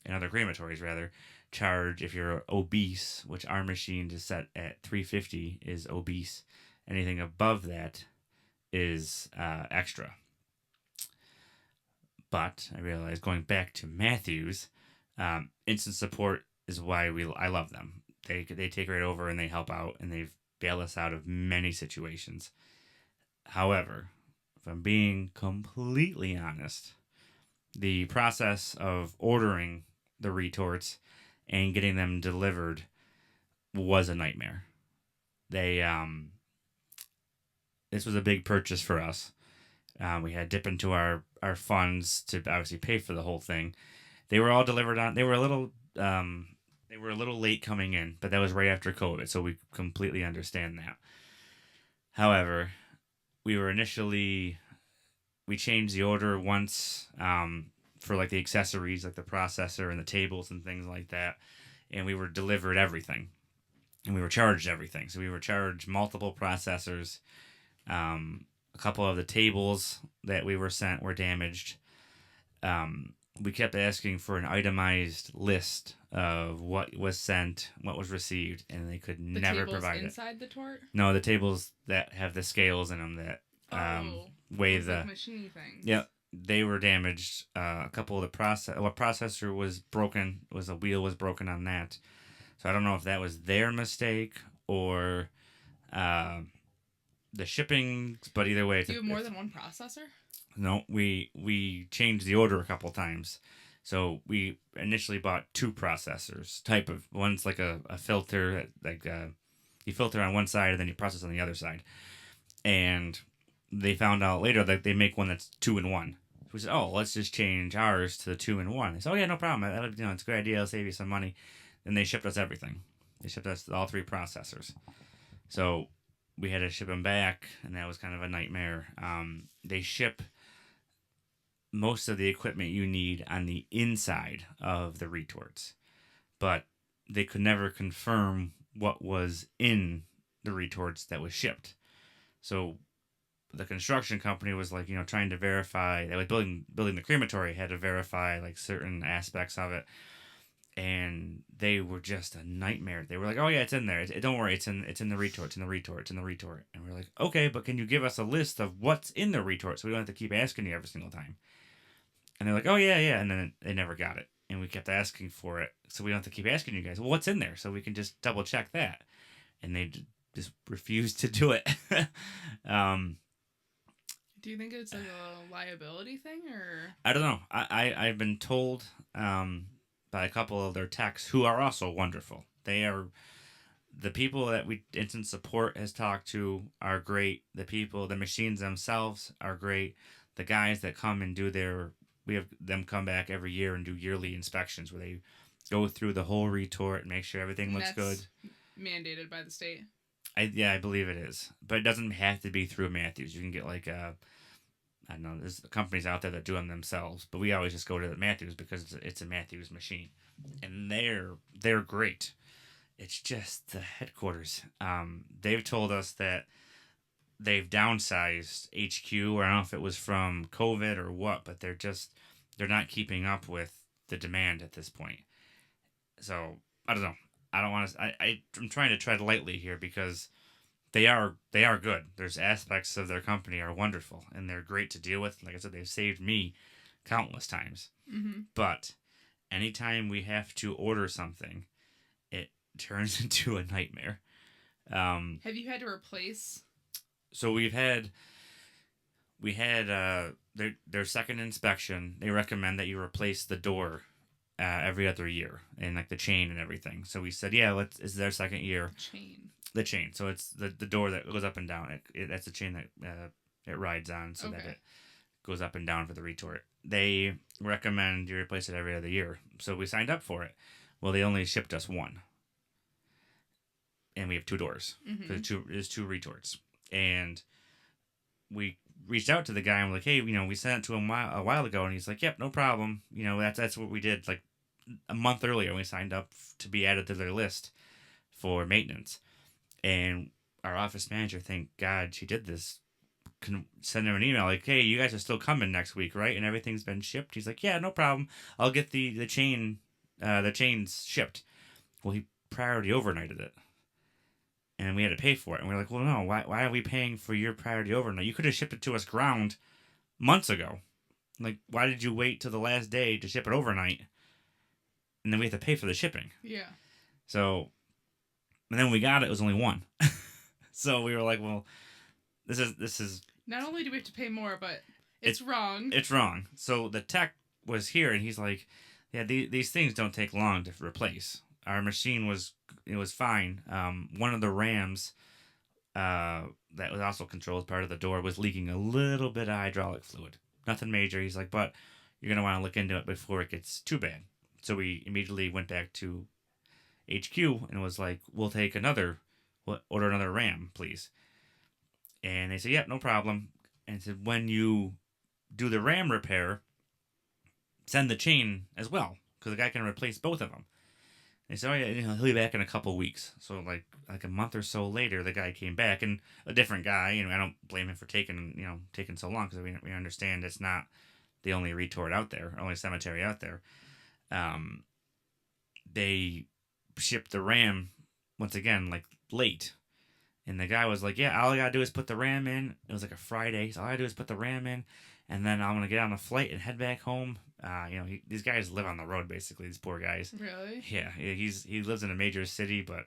and other crematories rather charge, if you're obese, which our machine is set at 350, is obese. Anything above that is extra. But I realize, going back to Matthews, instant support is why I love them. They take right over and they help out, and they've bailed us out of many situations. However, if I'm being completely honest, the process of ordering the retorts and getting them delivered was a nightmare. This was a big purchase for us. We had to dip into our funds to obviously pay for the whole thing. They were all delivered on. They were a little late coming in, but that was right after COVID, so we completely understand that. However, we changed the order once for like the accessories, like the processor and the tables and things like that, and we were delivered everything, and we were charged everything. So we were charged multiple processors, A couple of the tables that we were sent were damaged. We kept asking for an itemized list of what was sent, what was received, and they could The never tables provide it. inside the tort? No, the tables that have the scales in them that weigh those, the like machine things. Yep, they were damaged. A couple of the processor was broken. Was a wheel was broken on that. So I don't know if that was their mistake or the shipping. But either way, Do you have more than one processor? no. We changed the order a couple times. So we initially bought two processors. Type of one's like a filter, like you filter on one side and then you process on the other side. And they found out later that they make one that's 2-in-1. We said, "Oh, let's just change ours to the 2-in-1." They said, "Oh yeah, no problem. It's a good idea. It'll save you some money." Then they shipped us everything. They shipped us all three processors. So we had to ship them back, and that was kind of a nightmare. They ship most of the equipment you need on the inside of the retorts, but they could never confirm what was in the retorts that was shipped. So the construction company was like, trying to verify. They was building the crematory, had to verify like certain aspects of it, and they were just a nightmare. They were like, "Oh yeah, it's in there. Don't worry, it's in the retort. It's in the retort. It's in the retort." And we're like, "Okay, but can you give us a list of what's in the retort so we don't have to keep asking you every single time?" And they're like, "Oh yeah, yeah," and then they never got it, and we kept asking for it, so we don't have to keep asking you guys, "Well, what's in there?" So we can just double check that, and they just refused to do it. Do you think it's like a liability thing, or I don't know. I've been told by a couple of their techs who are also wonderful. They are the people that we instant support has talked to are great. The machines themselves are great. The guys that come and we have them come back every year and do yearly inspections where they go through the whole retort and make sure everything looks good. Mandated by the state? I believe it is, but it doesn't have to be through Matthews. You can get like I don't know, there's companies out there that do them themselves, but we always just go to the Matthews because it's a Matthews machine, and they're great. It's just the headquarters. They've told us that they've downsized HQ, or I don't know if it was from COVID or what, but they're not keeping up with the demand at this point. So I don't know. I don't want to. I'm trying to tread lightly here because they are good. There's aspects of their company are wonderful and they're great to deal with. Like I said, they've saved me countless times. Mm-hmm. But anytime we have to order something, it turns into a nightmare. Have you had to replace? So we had their second inspection. They recommend that you replace the door every other year and like the chain and everything. So we said, yeah, it's their second year. The chain. So it's the door that goes up and down. That's the chain that it rides on, so that it goes up and down for the retort. They recommend you replace it every other year. So we signed up for it. Well, they only shipped us one, and we have two doors because there's two retorts. And we reached out to the guy and we're like, hey, we sent it to him a while ago, and he's like, yep, no problem. That's what we did like a month earlier. We signed up to be added to their list for maintenance. And our office manager, thank God she did this, can send him an email like, hey, you guys are still coming next week, right? And everything's been shipped. He's like, yeah, no problem. I'll get the chains shipped. Well, he priority overnighted it. And we had to pay for it. And we're like, well, no, why are we paying for your priority overnight? You could have shipped it to us ground months ago. Like, why did you wait till the last day to ship it overnight? And then we have to pay for the shipping. Yeah. So... And then when we got it, it was only one. So we were like, well, this is... Not only do we have to pay more, but it's wrong. It's wrong. So the tech was here, and he's like, yeah, these things don't take long to replace. Our machine was fine. One of the rams that was also controlled as part of the door was leaking a little bit of hydraulic fluid. Nothing major. He's like, but you're going to want to look into it before it gets too bad. So we immediately went back to HQ and was like, we'll order another RAM, please. And they said, yep, no problem. And said, when you do the RAM repair, send the chain as well, because the guy can replace both of them. He said, "Oh yeah, he'll be back in a couple weeks." So like a month or so later, the guy came back, and a different guy. I don't blame him for taking so long, because we understand it's not the only retort out there, only cemetery out there. Um, they shipped the ram once again like late, and the guy was like, "Yeah, all I gotta do is put the ram in." It was like a Friday, so all I gotta do is put the ram in, and then I'm gonna get on a flight and head back home. These guys live on the road basically. These poor guys. Really? Yeah, he lives in a major city, but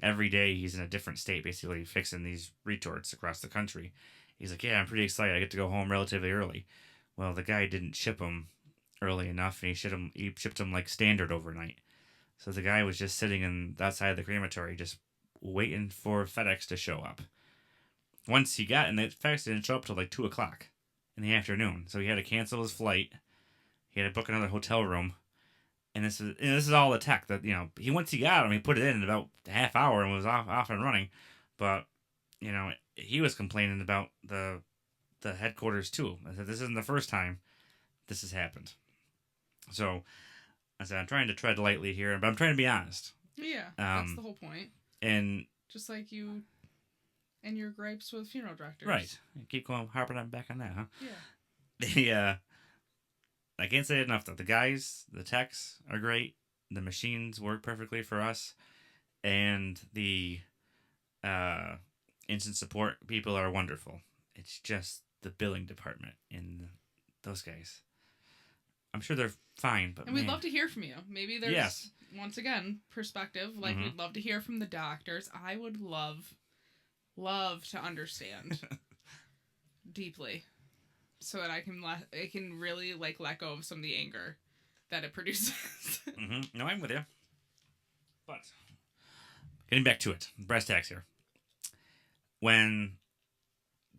every day he's in a different state, basically fixing these retorts across the country. He's like, "Yeah, I'm pretty excited. I get to go home relatively early." Well, the guy didn't ship them early enough, and he shipped them like standard overnight. So the guy was just sitting outside the crematory, just waiting for FedEx to show up. Once he got, and the FedEx didn't show up till like 2 o'clock in the afternoon, so he had to cancel his flight. He had to book another hotel room, and this is all the tech that once he got him, he put it in about a half hour and was off and running. But he was complaining about the headquarters too. I said, this isn't the first time this has happened. So I said, I'm trying to tread lightly here, but I'm trying to be honest. Yeah, that's the whole point. And just like you and your gripes with funeral directors. Right. Keep going, harping back on that, huh? Yeah. I can't say it enough though. The techs are great. The machines work perfectly for us, and the instant support people are wonderful. It's just the billing department and those guys. I'm sure they're fine, but and we'd love to hear from you. Maybe there's once again perspective. Like we'd love to hear from the doctors. I would love to understand deeply, so that I can really let go of some of the anger that it produces. No, I'm with you. But getting back to it, brass tacks here. When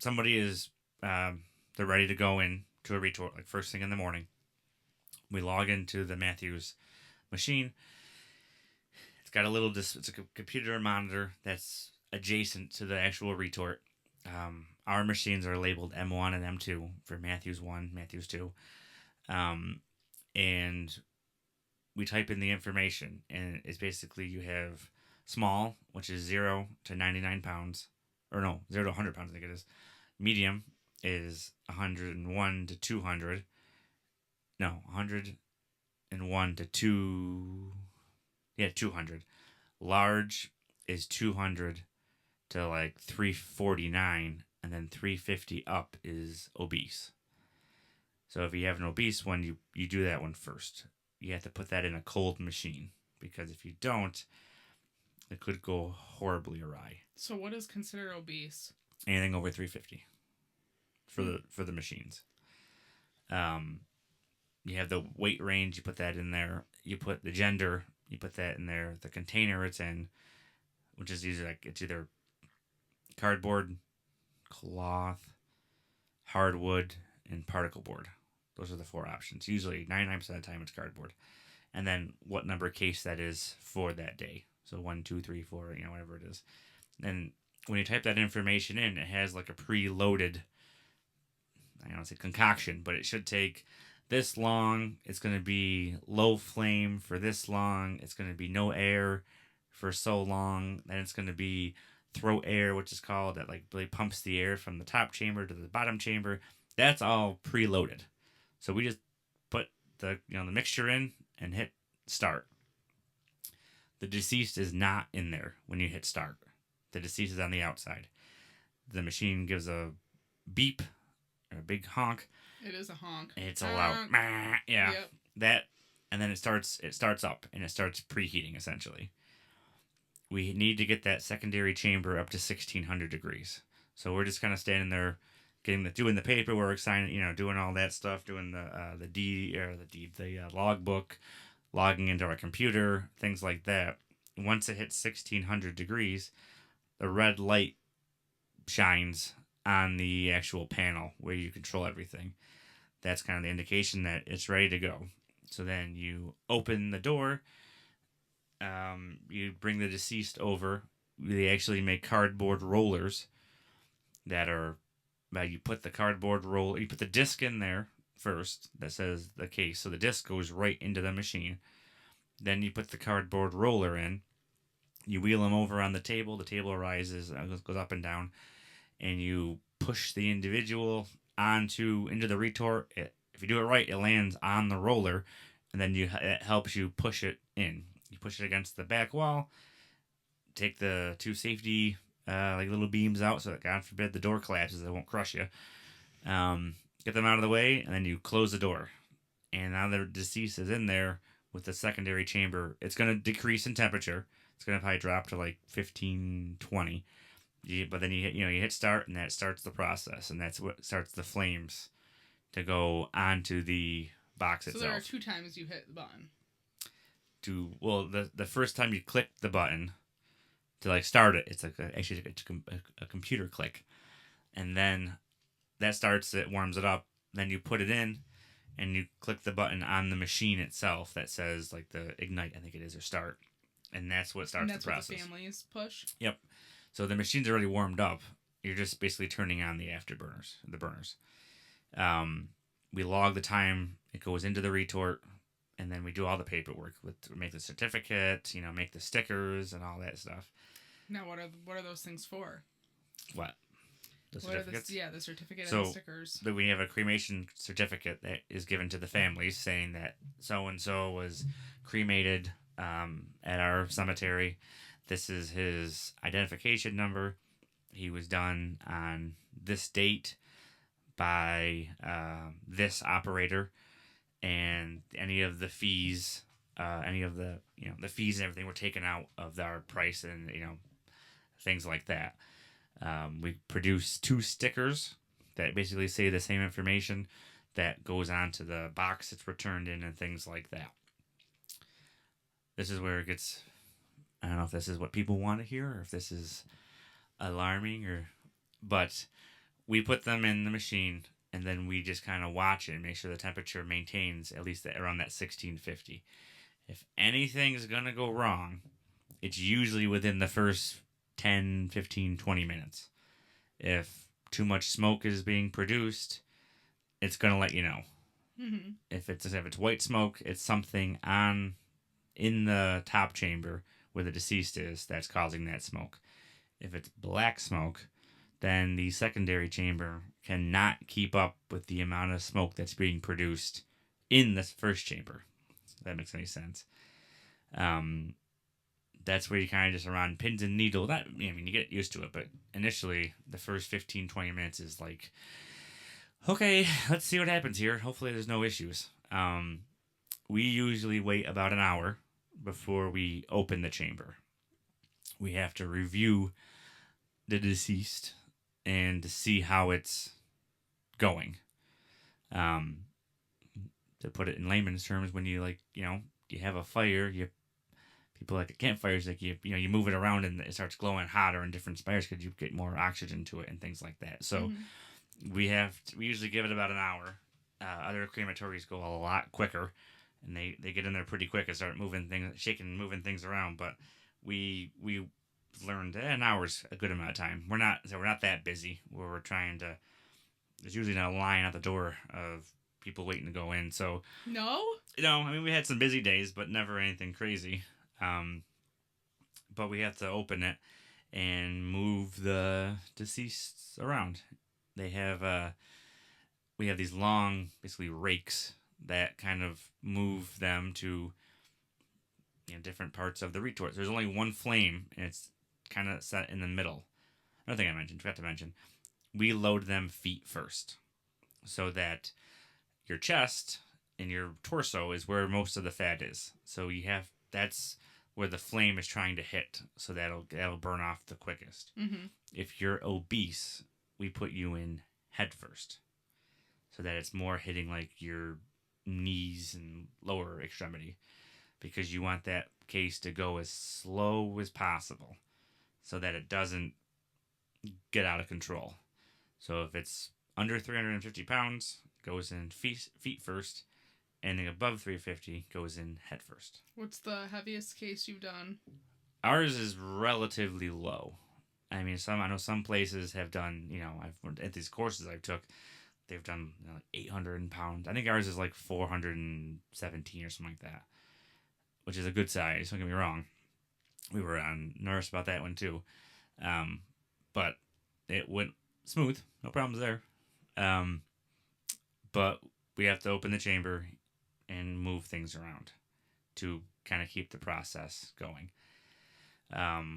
somebody is they're ready to go in to a retort, like first thing in the morning, we log into the Matthews machine. It's got it's a computer monitor that's adjacent to the actual retort. Our machines are labeled M1 and M2 for Matthews 1, Matthews 2. And we type in the information, and it's basically you have small, which is 0 to 99 pounds. Or no, 0 to 100 pounds, I think it is. Medium is 101 to 200. No, 101 to 200. Large is 200 to 349, and then 350 up is obese. So if you have an obese one, you do that one first. You have to put that in a cold machine, because if you don't, it could go horribly awry. So what is considered obese? Anything over 350 for the machines. You have the weight range, you put that in there. You put the gender, you put that in there. The container it's in, which is usually it's either cardboard, cloth, hardwood, and particle board. Those are the 4 options. Usually 99% of the time it's cardboard. And then what number case that is for that day. So 1, 2, 3, 4, whatever it is. And when you type that information in, it has a preloaded, I don't want to say concoction, but it should take this long. It's going to be low flame for this long. It's going to be no air for so long. Then it's going to be throat air, which is called, that really pumps the air from the top chamber to the bottom chamber. That's all preloaded. So we just put the mixture in and hit start. The deceased is not in there when you hit start. The deceased is on the outside. The machine gives a beep or a big honk. It is a honk. It's a loud yeah. Yep. That, and then it starts up and it starts preheating essentially. We need to get that secondary chamber up to 1600 degrees. So we're just kind of standing there doing the paperwork, signing, doing all that stuff, doing the logbook, logging into our computer, things like that. Once it hits 1600 degrees, the red light shines on the actual panel where you control everything. That's kind of the indication that it's ready to go. So then you open the door, you bring the deceased over. They actually make cardboard rollers that are, you put you put the disc in there first that says the case. So the disc goes right into the machine. Then you put the cardboard roller in. You wheel them over on the table. The table rises, goes up and down, and you push the individual into the retort. If you do it right, it lands on the roller, and then it helps you push it in. You push it against the back wall. Take the two safety like little beams out, so that God forbid the door collapses, it won't crush you. Get them out of the way, and then you close the door. And now the deceased is in there with the secondary chamber. It's going to decrease in temperature. It's going to probably drop to like 15, 20. But then you hit start, and that starts the process, and that's what starts the flames to go onto the box itself. So there are 2 times you hit the button. The first time you click the button to like start it, it's like a computer click, and then that starts it, warms it up. Then you put it in, and you click the button on the machine itself that says like the ignite, I think it is, or start, and that's what starts the process. That's what the families push. Yep. So the machine's already warmed up. You're just basically turning on the afterburners, the burners. We log the time it goes into the retort, and then we do all the paperwork make the certificate, make the stickers and all that stuff. Now, what are those things for? What? The certificates? The certificate and the stickers. But we have a cremation certificate that is given to the families saying that so-and-so was cremated at our cemetery. This is his identification number. He was done on this date by this operator, and any of the fees, the fees and everything were taken out of our price, and things like that. We produce 2 stickers that basically say the same information that goes onto the box it's returned in and things like that. This is where it gets, I don't know if this is what people want to hear or if this is alarming, but we put them in the machine, and then we just kind of watch it and make sure the temperature maintains at least around that 1650. If anything's going to go wrong, it's usually within the first 10, 15, 20 minutes. If too much smoke is being produced, it's going to let you know. Mm-hmm. If it's white smoke, it's something in the top chamber where the deceased is that's causing that smoke. If it's black smoke, then the secondary chamber cannot keep up with the amount of smoke that's being produced in the first chamber. If that makes any sense. That's where you kind of just run pins and needles. You get used to it, but initially, the first 15, 20 minutes is like, okay, let's see what happens here. Hopefully there's no issues. We usually wait about an hour before we open the chamber. We have to review the deceased and to see how it's going. To put it in layman's terms, when you you have a fire, people like a campfire, is like you move it around and it starts glowing hotter in different spires because you get more oxygen to it and things like that. So we usually give it about an hour. Other crematories go a lot quicker, and they get in there pretty quick and start moving things around. But we learned an hour's a good amount of time. We're not that busy where we're trying to. There's usually not a line at the door of people waiting to go in. So no, we had some busy days, but never anything crazy. But we have to open it and move the deceased around. We have these long, basically rakes that kind of move them to different parts of the retort. There's only one flame, and it's kind of set in the middle. Another thing forgot to mention, we load them feet first, so that your chest and your torso is where most of the fat is. So that's where the flame is trying to hit, so that'll burn off the quickest. Mm-hmm. If you're obese, we put you in head first, so that it's more hitting like your knees and lower extremity, because you want that case to go as slow as possible so that it doesn't get out of control. So if it's under 350 pounds, goes in feet first. Anything above 350 goes in head first. What's the heaviest case you've done? Ours is relatively low. I know some places have done, at these courses I took, they've done like 800 pounds. I think ours is like 417 or something like that. which is a good size. Don't get me wrong. We were on nervous about that one too, but it went smooth. No problems there. Um, but we have to open the chamber and move things around to kind of keep the process going.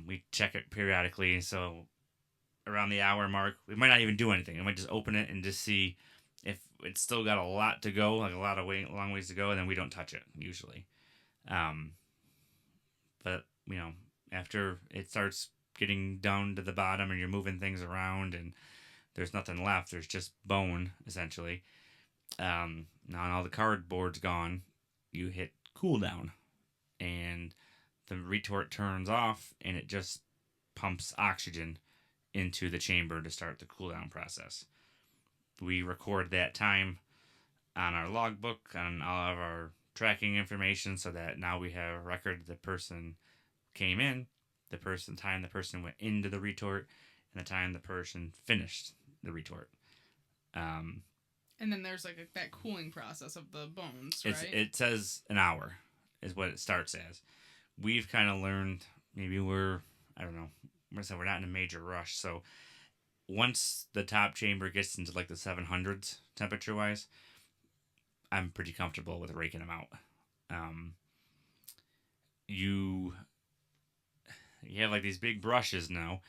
We check it periodically, so around the hour mark, we might not even do anything. We might just open it and just see if it's still got a lot to go, like a lot of long ways to go, and then we don't touch it usually. Um, but after it starts getting down to the bottom and you're moving things around and there's nothing left, there's just bone essentially. Now all the cardboard's gone, you hit cooldown, and the retort turns off, and it just pumps oxygen into the chamber to start the cooldown process. We record that time on our logbook, on all of our tracking information, so that now we have a record of the person came in, the time the person went into the retort, and the time the person finished the retort. And then there's like that cooling process of the bones, right? It says an hour is what it starts as. We've kind of learned, maybe I don't know, we're not in a major rush. So once the top chamber gets into like the 700s temperature wise, I'm pretty comfortable with raking them out. You have like these big brushes now,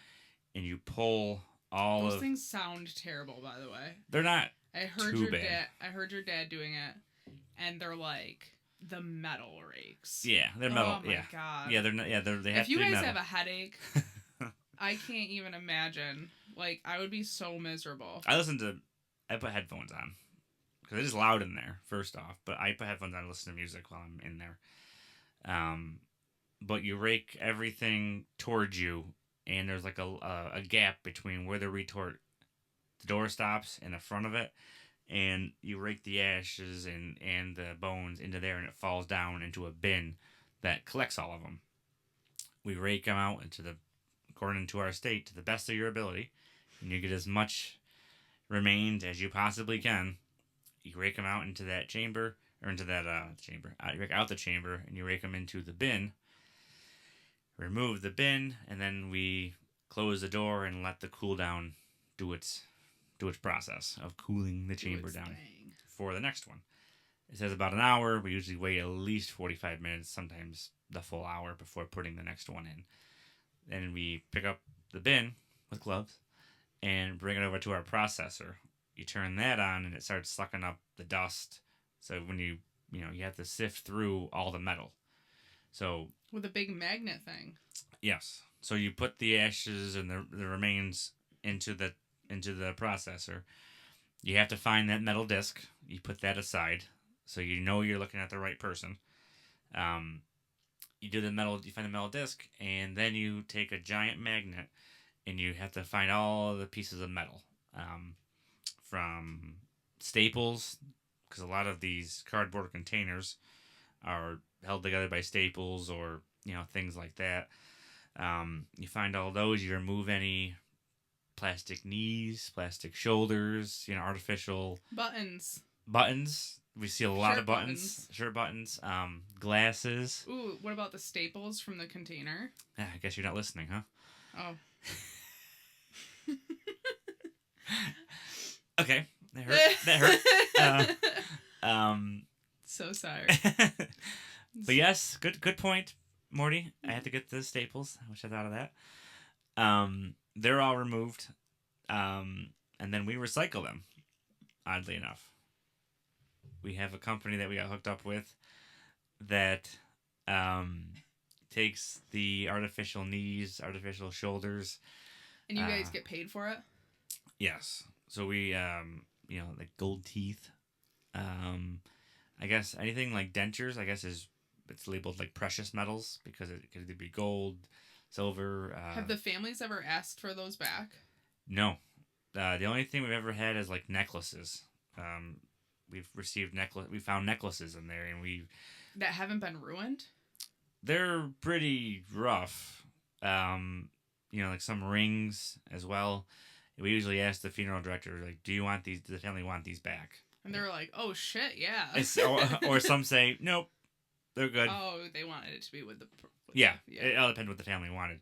and you pull all those things sound terrible, by the way. They're not. I heard your dad doing it, and they're like the metal rakes. Yeah, they're metal. Oh my god. Yeah, they're not. Yeah, they have if you to be guys metal. have a headache, I can't even imagine. Like, I would be so miserable. I put headphones on because it is loud in there. First off, but I put headphones on and listen to music while I'm in there. But you rake everything towards you, and there's like a gap between where the door stops and the front of it, and you rake the ashes and the bones into there, and it falls down into a bin that collects all of them. We rake them out according to our state, to the best of your ability, and you get as much remained as you possibly can. You rake them out into that chamber, or into that chamber. You rake out the chamber, and you rake them into the bin. Remove the bin, and then we close the door and let the cooldown do its process of cooling the chamber down for the next one. It says about an hour. We usually wait at least 45 minutes, sometimes the full hour, before putting the next one in. Then we pick up the bin with gloves and bring it over to our processor. You turn that on, and it starts sucking up the dust. So when you have to sift through all the metal. So with a big magnet thing. Yes. So you put the ashes and the remains into the processor. You have to find that metal disc. You put that aside, so you know you're looking at the right person. You find the metal disc, and then you take a giant magnet, and you have to find all the pieces of metal, from staples, because a lot of these cardboard containers are held together by staples or things like that. You find all those. You remove any plastic knees, plastic shoulders, artificial buttons. We see a lot of buttons. Shirt buttons, glasses. Ooh, what about the staples from the container? I guess you're not listening, huh? Oh. Okay, that hurt. So sorry. But yes, good point, Morty. I had to get the staples. I wish I thought of that. They're all removed, and then we recycle them. Oddly enough, we have a company that we got hooked up with that takes the artificial knees, artificial shoulders. And you guys get paid for it? Yes. So we, like gold teeth. I guess anything like dentures, it's labeled like precious metals because it could either be gold, silver. Have the families ever asked for those back? No. The only thing we've ever had is like necklaces. We found necklaces in there, and that haven't been ruined? They're pretty rough. Like some rings as well. We usually ask the funeral director, like, do the family want these back? And they're like, oh shit, yeah. or some say, nope, they're good. Oh, they wanted it to be with the. Yeah, it all depends what the family wanted.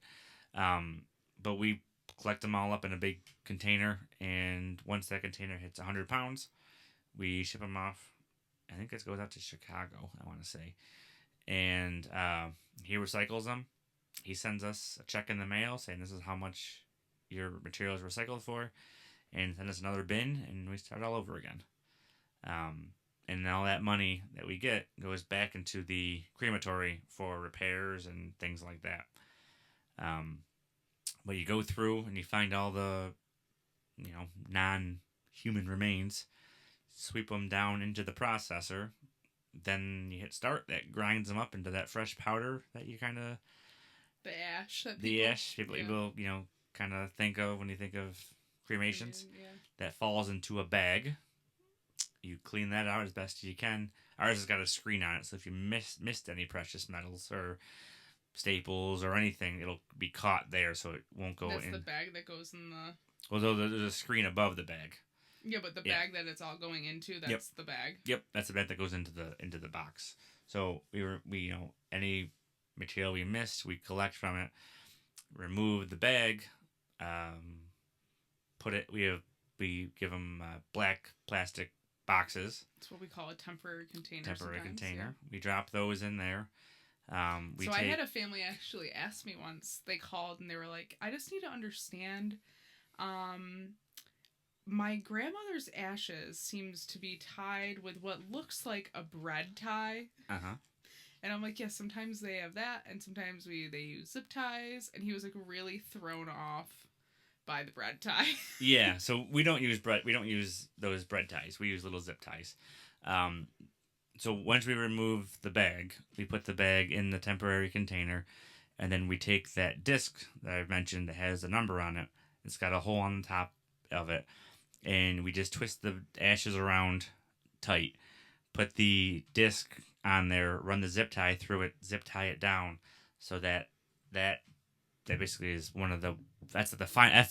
But we collect them all up in a big container, and once that container hits 100 pounds, we ship them off. I think it goes out to Chicago, I want to say. And he recycles them. He sends us a check in the mail saying this is how much your material is recycled for, and send us another bin, and we start all over again. And all that money that we get goes back into the crematory for repairs and things like that. But you go through and you find all the, non-human remains, sweep them down into the processor, then you hit start. That grinds them up into that fresh powder that you kind of the ash people kind of think of when you think of cremations. That falls into a bag. You clean that out as best you can. Ours has got a screen on it, so if you missed any precious metals or staples or anything, it'll be caught there, so it won't go in. That's the bag that goes in the. Well, there's a screen above the bag. Yeah, but the bag that it's all going into, that's the bag. Yep, that's the bag that goes into the box. So we any material we missed, we collect from it, remove the bag, put it. We give them black plastic boxes. That's what we call a temporary container. Yeah. We drop those in there. I had a family actually ask me once. They called and they were like, "I just need to understand. My grandmother's ashes seems to be tied with what looks like a bread tie." And I'm like, "Yeah, sometimes they have that, and sometimes they use zip ties." And he was like really thrown off by the bread tie. Yeah, so we don't use bread. We don't use those bread ties. We use little zip ties. So once we remove the bag, we put the bag in the temporary container, and then we take that disc that I mentioned that has a number on it. It's got a hole on the top of it, and we just twist the ashes around tight. Put the disc on there, run the zip tie through it, zip tie it down, so that basically is one of the that's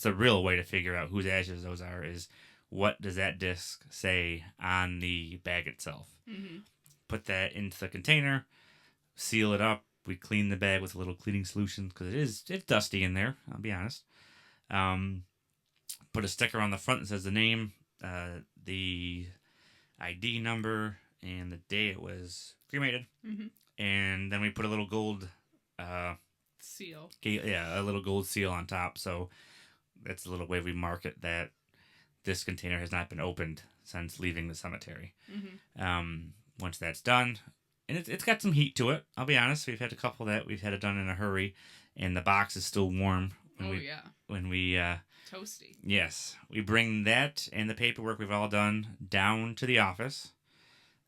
the real way to figure out whose ashes those are, is what does that disc say on the bag itself. Put that into the container, seal it up. We clean the bag with a little cleaning solution because it's dusty in there, I'll be honest. Put a sticker on the front that says the name, the ID number, and the day it was cremated. And then we put a little gold seal. A little gold seal on top. So that's a little way we mark it that this container has not been opened since leaving the cemetery. Once that's done, and it's got some heat to it, I'll be honest. We've had a couple that we've had it done in a hurry, and the box is still warm. When we toasty. Yes, we bring that and the paperwork we've all done down to the office.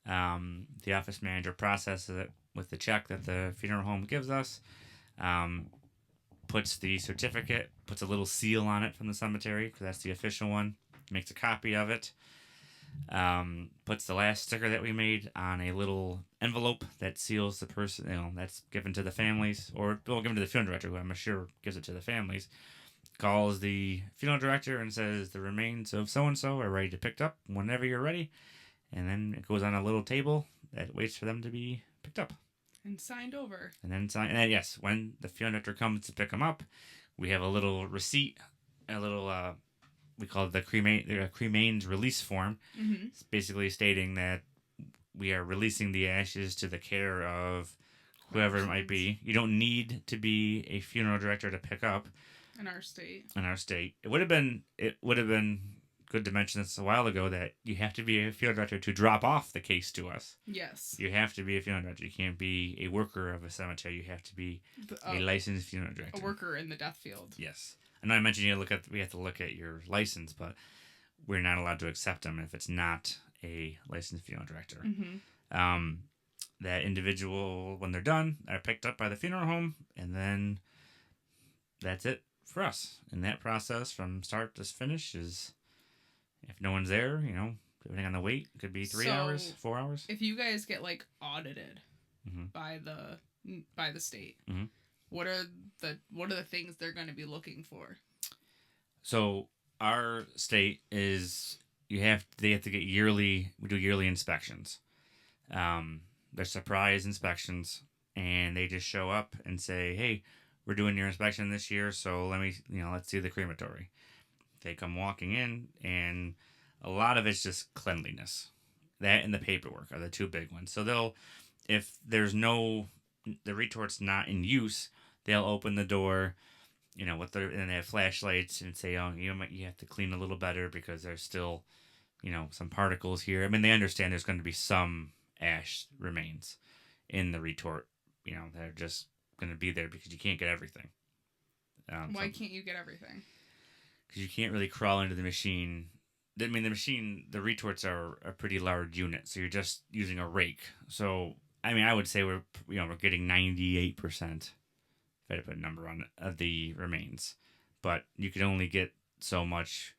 The office manager processes it with the check that the funeral home gives us. Puts the certificate, puts a little seal on it from the cemetery because that's the official one. Makes a copy of it. Puts the last sticker that we made on a little envelope that seals the person, that's given to the families, or given to the funeral director, who I'm sure gives it to the families. Calls the funeral director and says the remains of so-and-so are ready to pick up whenever you're ready. And then it goes on a little table that waits for them to be picked up. And signed over. And then yes, when the funeral director comes to pick them up, we have a little receipt, a little, we call it the cremains release form. It's basically stating that we are releasing the ashes to the care of whoever it might be. You don't need to be a funeral director to pick up. In our state. It would have been good to mention this a while ago that you have to be a funeral director to drop off the case to us. Yes. You have to be a funeral director. You can't be a worker of a cemetery. You have to be a licensed funeral director. A worker in the death field. Yes. I know I mentioned we have to look at your license, but we're not allowed to accept them if it's not a licensed funeral director. That individual, when they're done, are picked up by the funeral home, and then that's it for us. And that process from start to finish is, if no one's there, depending on the wait, it could be 3 hours, 4 hours. If you guys get audited by the state, what are the things they're going to be looking for? So our state is they have to get yearly. We do yearly inspections. They're surprise inspections, and they just show up and say, "Hey, we're doing your inspection this year, so let's see the crematory." They come walking in, and a lot of it's just cleanliness. That and the paperwork are the two big ones. So if the retort's not in use, they'll open the door, and they have flashlights and say, "Oh, you have to clean a little better because there's still, some particles here." I mean, they understand there's going to be some ash remains in the retort, that are just going to be there because you can't get everything. Why can't you get everything? Because you can't really crawl into the machine. I mean, the retorts are a pretty large unit, so you're just using a rake. So, I mean, I would say we're getting 98%, if I had to put a number on it, of the remains. But you can only get so much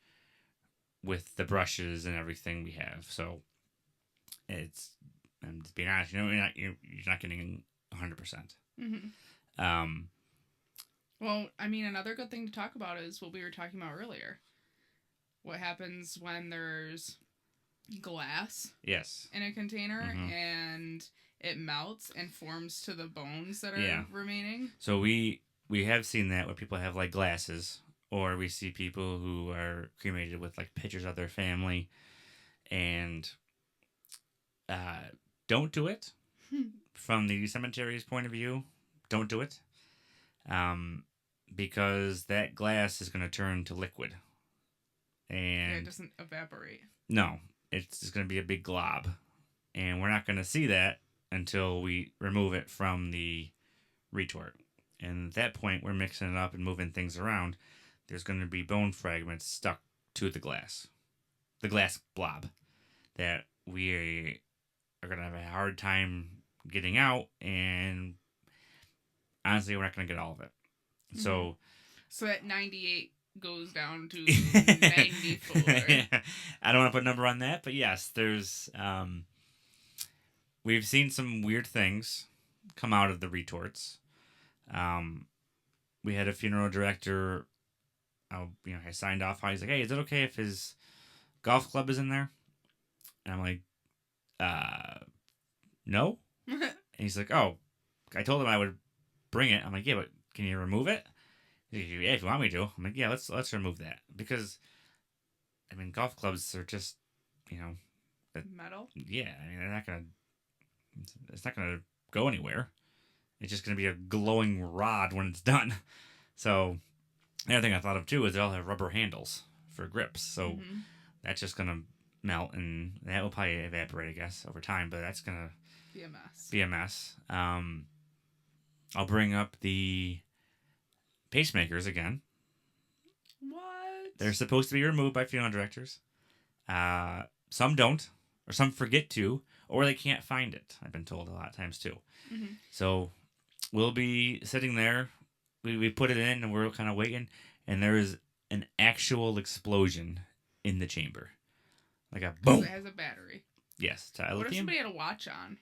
with the brushes and everything we have. So, I'm just being honest, you're not getting 100%. Mm-hmm. Well, I mean, another good thing to talk about is what we were talking about earlier. What happens when there's glass in a container and it melts and forms to the bones that are remaining? So we have seen that where people have like glasses, or we see people who are cremated with like pictures of their family, and don't do it. From the cemetery's point of view, don't do it. Because that glass is going to turn to liquid. And it doesn't evaporate. No, it's just going to be a big glob. And we're not going to see that until we remove it from the retort. And at that point, we're mixing it up and moving things around. There's going to be bone fragments stuck to the glass blob, that we are going to have a hard time getting out. And honestly, we're not going to get all of it. Mm-hmm. So that 98 goes down to 94. I don't want to put a number on that, but yes, there's we've seen some weird things come out of the retorts. We had a funeral director, I signed off. He's like, "Hey, is it okay if his golf club is in there?" And I'm like, no. And he's like, "Oh, I told him I would bring it." I'm like, "Yeah, but can you remove it?" He's like, "Yeah, if you want me to." I'm like, "Yeah, let's remove that," because I mean, golf clubs are just, metal. Yeah, I mean, it's not gonna go anywhere. It's just gonna be a glowing rod when it's done. So the other thing I thought of too is they all have rubber handles for grips, so that's just gonna melt, and that will probably evaporate, I guess, over time. But that's gonna be a mess. I'll bring up the pacemakers again. What? They're supposed to be removed by funeral directors. Some don't, or some forget to, or they can't find it. I've been told a lot of times too. Mm-hmm. So we'll be sitting there. We put it in, and we're kind of waiting, and there is an actual explosion in the chamber, like a boom. It has a battery. Yes, what if somebody had a watch on?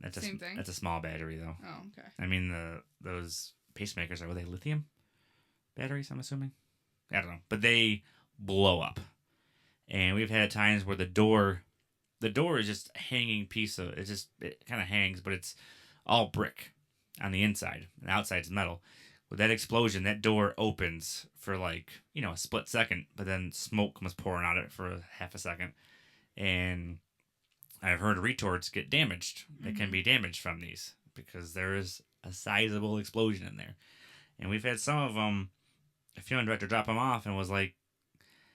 That's same thing. That's a small battery, though. Oh, okay. I mean, those pacemakers were they lithium batteries? I'm assuming. I don't know, but they blow up, and we've had times where the door is just a hanging piece of it kind of hangs, but it's all brick on the inside, and the outside's metal. With that explosion, that door opens for like a split second, but then smoke comes pouring out of it for a half a second, and I've heard retorts get damaged. They can be damaged from these because there is a sizable explosion in there, and we've had some of them. A funeral director drop them off and was like,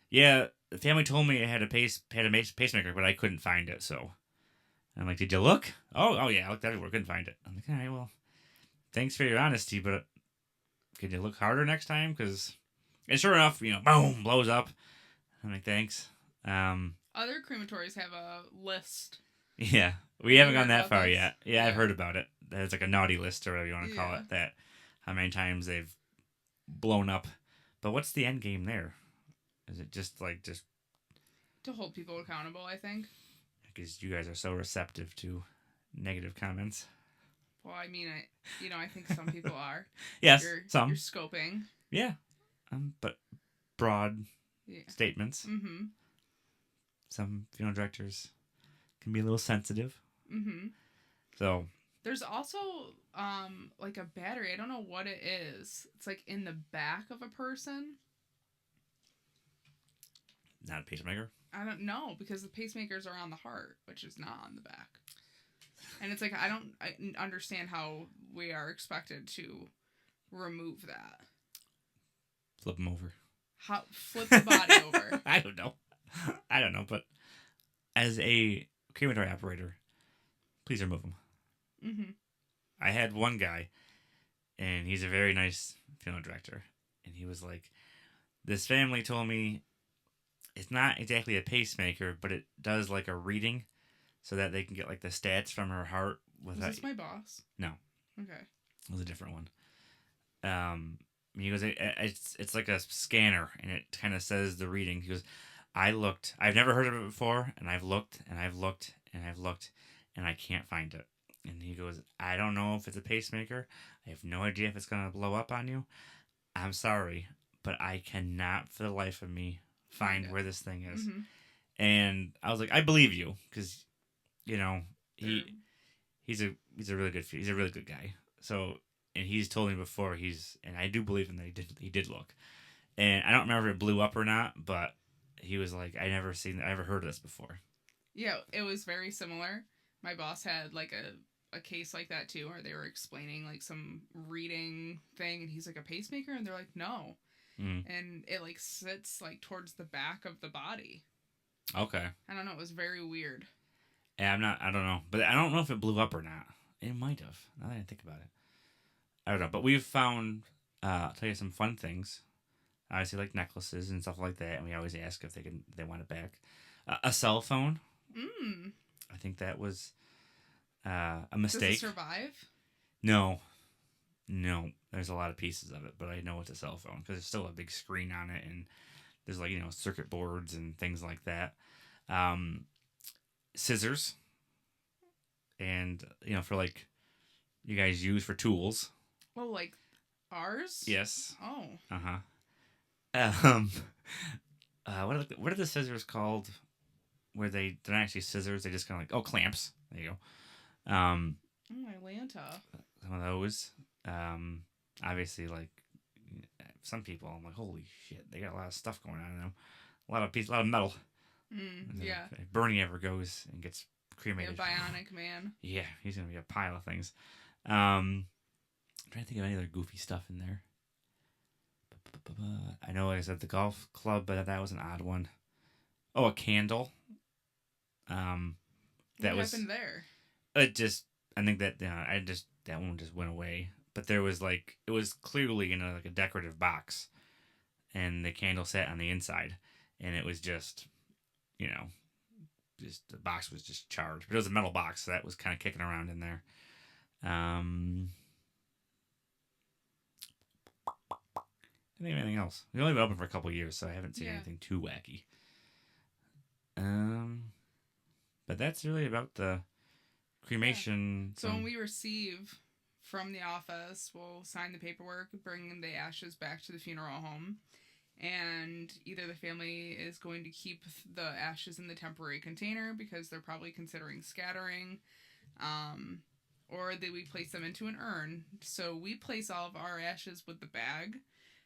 "Yeah, the family told me it had a pacemaker, but I couldn't find it." So I'm like, "Did you look?" Oh yeah, I looked everywhere, couldn't find it. I'm like, "All right, well, thanks for your honesty, but could you look harder next time?" And sure enough, boom, blows up. I'm like, "Thanks." Other crematories have a list. Yeah, we haven't gone that far yet. Yeah, I've heard about it. There's like a naughty list or whatever you want to call it. That how many times they've blown up. But what's the end game there? Is it just to hold people accountable? I think. Because you guys are so receptive to negative comments. Well, I mean, I think some people are. Yes, some. You're scoping. Yeah, but broad statements. Mm-hmm. Some funeral directors can be a little sensitive. Mm-hmm. So There's also like a battery. I don't know what it is. It's like in the back of a person. not a pacemaker. I don't know because the pacemakers are on the heart, which is not on the back. And it's like I understand how we are expected to remove that. Flip them over. How flip the body over? I don't know. I don't know, but as a crematory operator, please remove them. Mm-hmm. I had one guy, and he's a very nice funeral director, and he was like, "This family told me it's not exactly a pacemaker, but it does like a reading, so that they can get like the stats from her heart." Was this my boss? No. Okay. It was a different one. He goes, it's like a scanner, and it kind of says the reading. He goes, I looked. I've never heard of it before, and I've looked, and I've looked, and I've looked, and I can't find it. And he goes, I don't know if it's a pacemaker. I have no idea if it's going to blow up on you. I'm sorry, but I cannot for the life of me find where this thing is. Mm-hmm. And I was like, I believe you, because, you know, he's a really good guy. So, and he's told me before and I do believe him that he did look. And I don't remember if it blew up or not, but he was like, I never heard of this before. Yeah, it was very similar. My boss had like a case like that too, where they were explaining like some reading thing, and he's like, a pacemaker, and they're like, no. And it like sits like towards the back of the body. Okay. I don't know. It was very weird. Yeah, I don't know. But I don't know if it blew up or not. It might have. Now that I think about it. I don't know. But we've found, I'll tell you some fun things. Obviously, like necklaces and stuff like that. And we always ask if they want it back. A cell phone. I think that was a mistake. Does it survive? No. There's a lot of pieces of it, but I know it's a cell phone because there's still a big screen on it, and there's like, circuit boards and things like that. Scissors, and for like you guys use for tools. Oh, like ours? Yes. Oh. What are the scissors called? Where they're not actually scissors, they just kind of like clamps. There you go. Atlanta. Some of those. Obviously, like some people, I'm like, holy shit, they got a lot of stuff going on now. A lot of metal. Yeah. If Bernie ever goes and gets cremated, a bionic man. Yeah, he's gonna be a pile of things. I'm trying to think of any other goofy stuff in there. I know, like I said, the golf club, but that was an odd one. Oh, a candle. What happened there? I think that that one just went away. But there was it was clearly in a decorative box, and the candle sat on the inside, and it was just the box was just charged. But it was a metal box, so that was kind of kicking around in there. I think anything else. We've only been open for a couple of years, so I haven't seen anything too wacky. But that's really about the cremation. So when we receive from the office, we'll sign the paperwork, bring the ashes back to the funeral home, and either the family is going to keep the ashes in the temporary container because they're probably considering scattering, or we place them into an urn. So we place all of our ashes with the bag.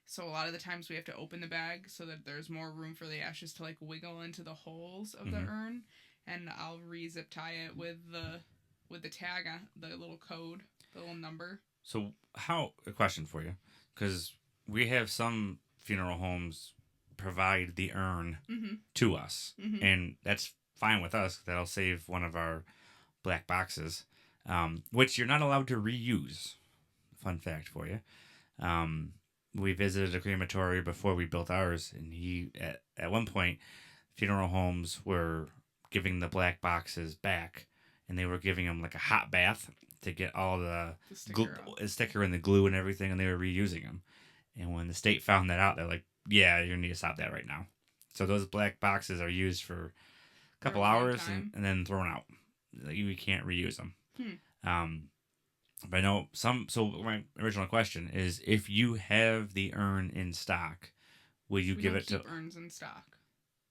So a lot of the times we have to open the bag so that there's more room for the ashes to wiggle into the holes of the urn, and I'll re-zip tie it with the tag on the little code, the little number. So a question for you, because we have some funeral homes provide the urn to us, and that's fine with us. That'll save one of our black boxes, which you're not allowed to reuse. Fun fact for you. We visited a crematory before we built ours, and at one point, funeral homes were giving the black boxes back, and they were giving them like a hot bath to get all the sticker and the glue and everything, and they were reusing them. And when the state found that out, they're like, yeah, you need to stop that right now. So those black boxes are used for a couple hours and then thrown out. You can't reuse them. But I know some. So my original question is, if you have the urn in stock, will you give it to? We don't keep urns in stock.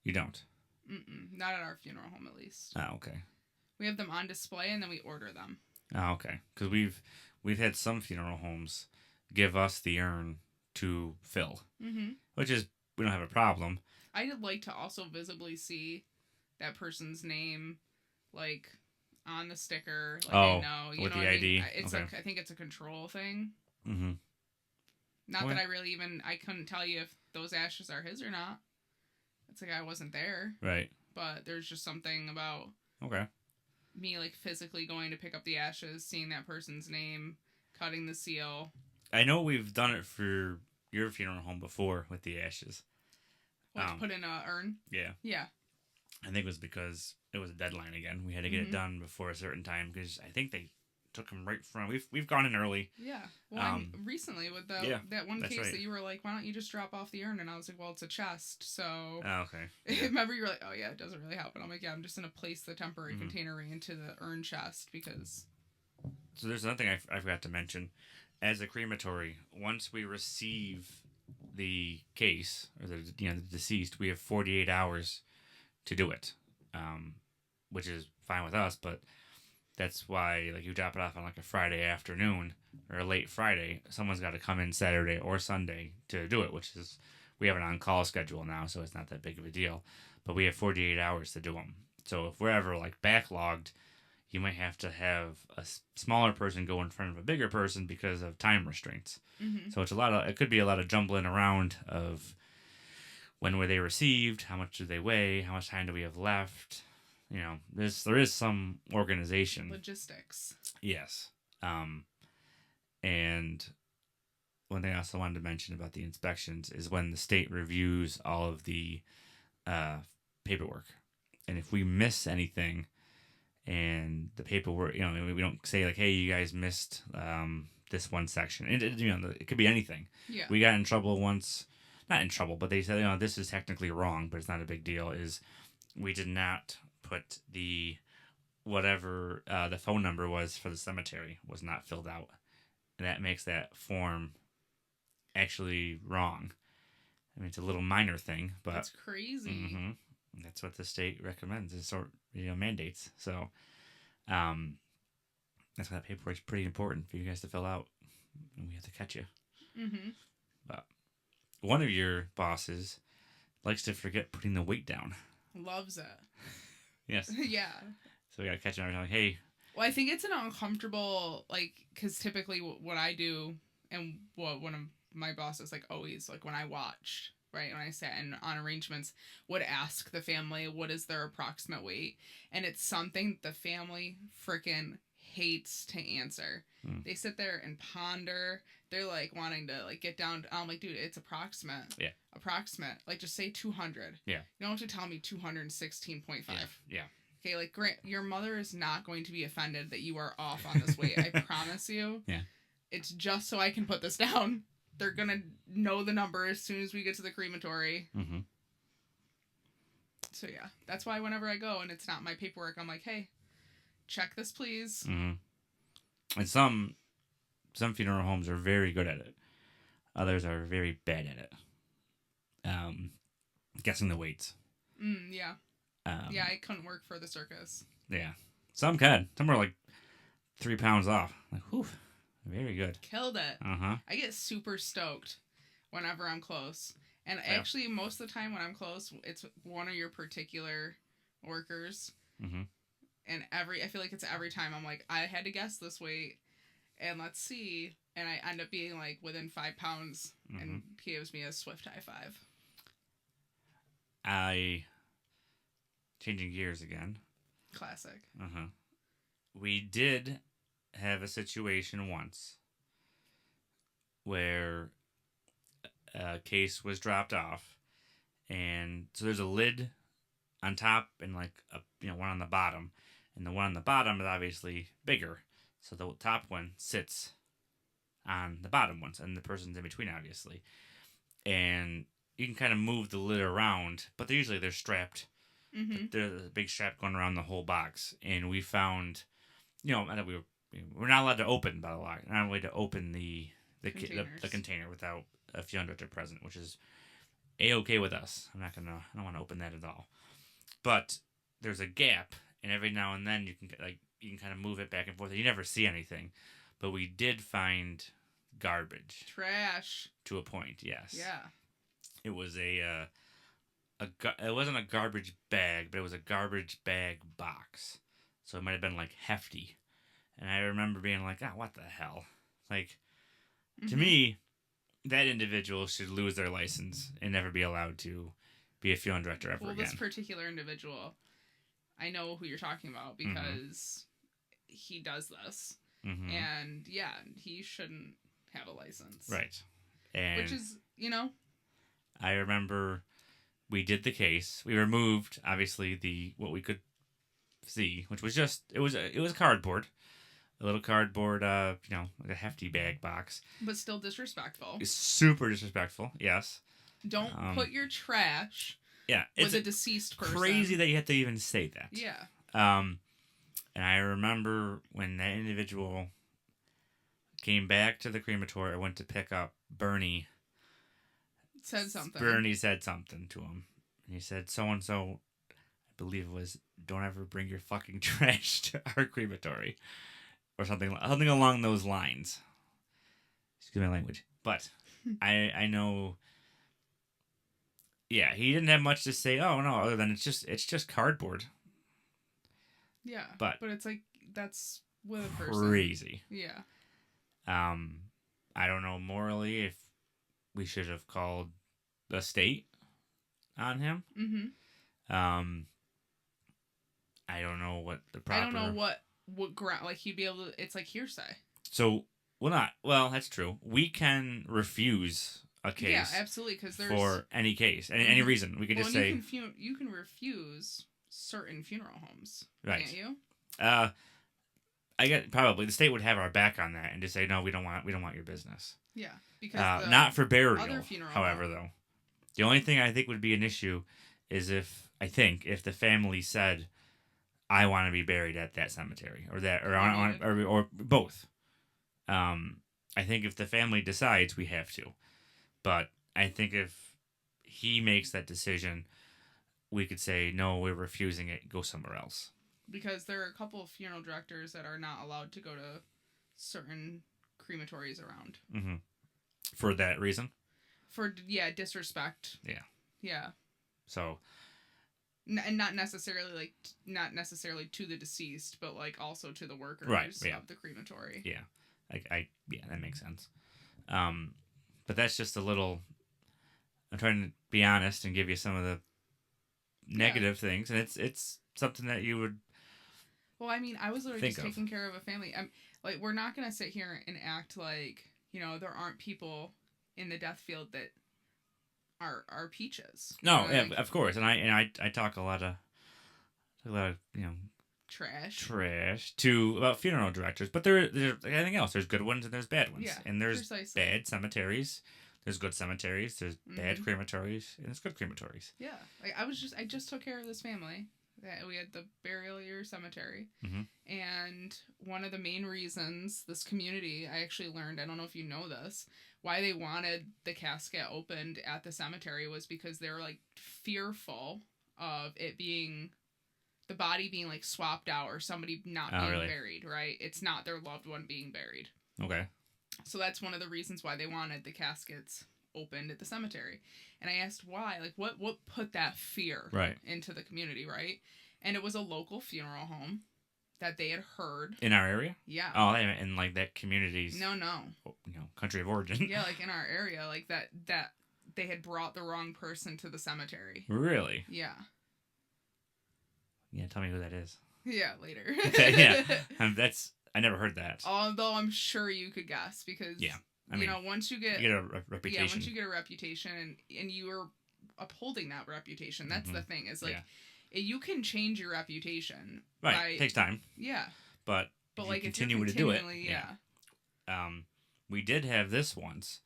You don't? Not at our funeral home, at least. Oh, okay. We have them on display, and then we order them. Oh, okay. Because we've had some funeral homes give us the urn to fill, Mm-hmm. which is we don't have a problem. I'd like to also visibly see that person's name, like, on the sticker. Like, I Oh, know, you with know the what I mean? ID. It's Okay. I think it's a control thing. Mm-hmm. Not Okay. that I really even, I couldn't tell you if those ashes are his or not. It's like I wasn't there. Right. But there's just something about Okay. me, like, physically going to pick up the ashes, seeing that person's name, cutting the seal. I know we've done it for your funeral home before with the ashes. What, to put in a urn? Yeah. Yeah. I think it was because it was a deadline again. We had to get it done before a certain time because I think they took them right from. We've gone in early. Yeah. Well, recently with that one case right. that you were like, why don't you just drop off the urn? And I was like, well, it's a chest, so. Oh, okay. Yeah. Remember, you were like, oh yeah, it doesn't really happen. I'm like, yeah, I'm just gonna place the temporary container into the urn chest because. So there's another thing I forgot to mention. As a crematory, once we receive the case or the deceased, we have 48 hours to do it, which is fine with us. But that's why, like, you drop it off on like a Friday afternoon or a late Friday, someone's got to come in Saturday or Sunday to do it. Which is we have an on-call schedule now, so it's not that big of a deal. But we have 48 hours to do them. So if we're ever like backlogged, you might have to have a smaller person go in front of a bigger person because of time restraints. Mm-hmm. So it could be a lot of jumbling around of when were they received, how much do they weigh, how much time do we have left. You know, there is some organization. Logistics. Yes. And one thing I also wanted to mention about the inspections is when the state reviews all of the paperwork. And if we miss anything, and the paperwork, we don't say like, hey, you guys missed this one section. It could be anything. Yeah. We got in trouble once, not in trouble, but they said, this is technically wrong, but it's not a big deal. Is we did not put the whatever the phone number was for the cemetery was not filled out, and that makes that form actually wrong. I mean, it's a little minor thing, but that's crazy. Mm-hmm. That's what the state recommends, is mandates. So, that's why that paperwork's pretty important for you guys to fill out, and we have to catch you. Mm-hmm. But one of your bosses likes to forget putting the weight down. Loves it. Yes. Yeah. So we gotta catch him every time. Hey. Well, I think it's an uncomfortable, like, because typically what I do, and what one of my bosses, like, always, like, when I watched, right, when I sat in on arrangements, would ask the family what is their approximate weight, and it's something the family freaking hates to answer. They sit there and ponder. They're like wanting to like get down. I'm like, dude, it's approximate. Yeah. Approximate. Like, just say 200. Yeah. You don't have to tell me 216.5. Yeah. Okay, like, Grant, your mother is not going to be offended that you are off on this weight. I promise you. Yeah. It's just so I can put this down. They're gonna know the number as soon as we get to the crematory. Mm-hmm. So yeah, that's why whenever I go and it's not my paperwork, I'm like, hey, check this, please. Mm-hmm. And some funeral homes are very good at it. Others are very bad at it. Guessing the weights. Yeah. Yeah, I couldn't work for the circus. Yeah. Some can. Some are like 3 pounds off. Like, whew. Very good. Killed it. Uh-huh. I get super stoked whenever I'm close. And actually, most of the time when I'm close, it's one of your particular workers. Mm-hmm. And I feel like it's every time I'm like, I had to guess this weight, and let's see. And I end up being like within 5 pounds, and he gives me a swift high five. Changing gears again. Classic. Uh-huh. We did have a situation once where a case was dropped off, and so there's a lid on top and like one on the bottom, and the one on the bottom is obviously bigger, so the top one sits on the bottom ones, and the person's in between, obviously, and you can kind of move the lid around, but they're strapped. Mm-hmm. There's a big strap going around the whole box, and we found, we're not allowed to open, by the way, not allowed to open the container without a funeral director present, which is A-okay with us. I don't want to open that at all. But there's a gap, and every now and then you can you can kind of move it back and forth. You never see anything, but we did find garbage Trash. to a point. Yes. Yeah. It was it wasn't a garbage bag, but it was a garbage bag box. So it might have been like hefty. And I remember being like, what the hell? Like, to me, that individual should lose their license and never be allowed to be a funeral director ever again. Well, this particular individual, I know who you're talking about because he does this. Mm-hmm. And, yeah, he shouldn't have a license. Right. And which is, I remember we did the case. We removed, obviously, what we could see, which was just, it was cardboard. A little cardboard, like a hefty bag box. But still disrespectful. It's super disrespectful, yes. Don't put your trash with a deceased person. Crazy that you have to even say that. Yeah. And I remember when that individual came back to the crematory, I went to pick up Bernie. Said something. Bernie said something to him. And he said, so-and-so, I believe it was, don't ever bring your fucking trash to our crematory. Or something along those lines. Excuse my language. But I know, yeah, he didn't have much to say, other than it's just cardboard. Yeah. But it's like, that's with a person. Crazy. Yeah. I don't know morally if we should have called the state on him. Mm-hmm. I don't know what the proper... I don't know what ground, like, he'd be able to... It's like hearsay. So, that's true. We can refuse a case. Yeah, absolutely, because there's... For any case. Any reason. We could just say... You can refuse certain funeral homes. Right. Can't you? I get probably the state would have our back on that and just say, no, we don't want your business. Yeah, because not for burial. Other funeral however, though, the only thing I think would be an issue is if the family said, I want to be buried at that cemetery or both. I think if the family decides, we have to. But I think if he makes that decision, we could say, no, we're refusing it, go somewhere else. Because there are a couple of funeral directors that are not allowed to go to certain crematories around. Mm-hmm. For that reason? For, disrespect. Yeah. Yeah. So... And not necessarily to the deceased, but like also to the workers of the crematory. Yeah, that makes sense. But that's just a little. I'm trying to be honest and give you some of the negative things, and it's something that you would. Well, I mean, I was literally just taking care of a family. Like, we're not gonna sit here and act like there aren't people in the death field that are peaches. No, yeah, of course, and I talk a lot of trash about funeral directors, but there's anything else. There's good ones and there's bad ones, and there's bad cemeteries. There's good cemeteries. There's bad crematories, and there's good crematories. Yeah, like I just took care of this family. We had the burial at your cemetery, and one of the main reasons this community, I actually learned, I don't know if you know this, why they wanted the casket opened at the cemetery was because they were like fearful of it being, the body being like swapped out or somebody not being buried, right? It's not their loved one being buried. Okay. So that's one of the reasons why they wanted the caskets opened at the cemetery. And I asked why, like what put that fear into the community, right? And it was a local funeral home that they had heard in our area. Yeah. Oh, in like that community's country of origin. Yeah, like in our area, like that they had brought the wrong person to the cemetery. Really? Yeah. Yeah, tell me who that is. Yeah, later. Okay, yeah. I never heard that. Although I'm sure you could guess because once you get a reputation. Yeah, once you get a reputation and you are upholding that reputation, that's the thing. Is like you can change your reputation. Right. It takes time. Yeah. But like continue to do it. Yeah. We did have this once.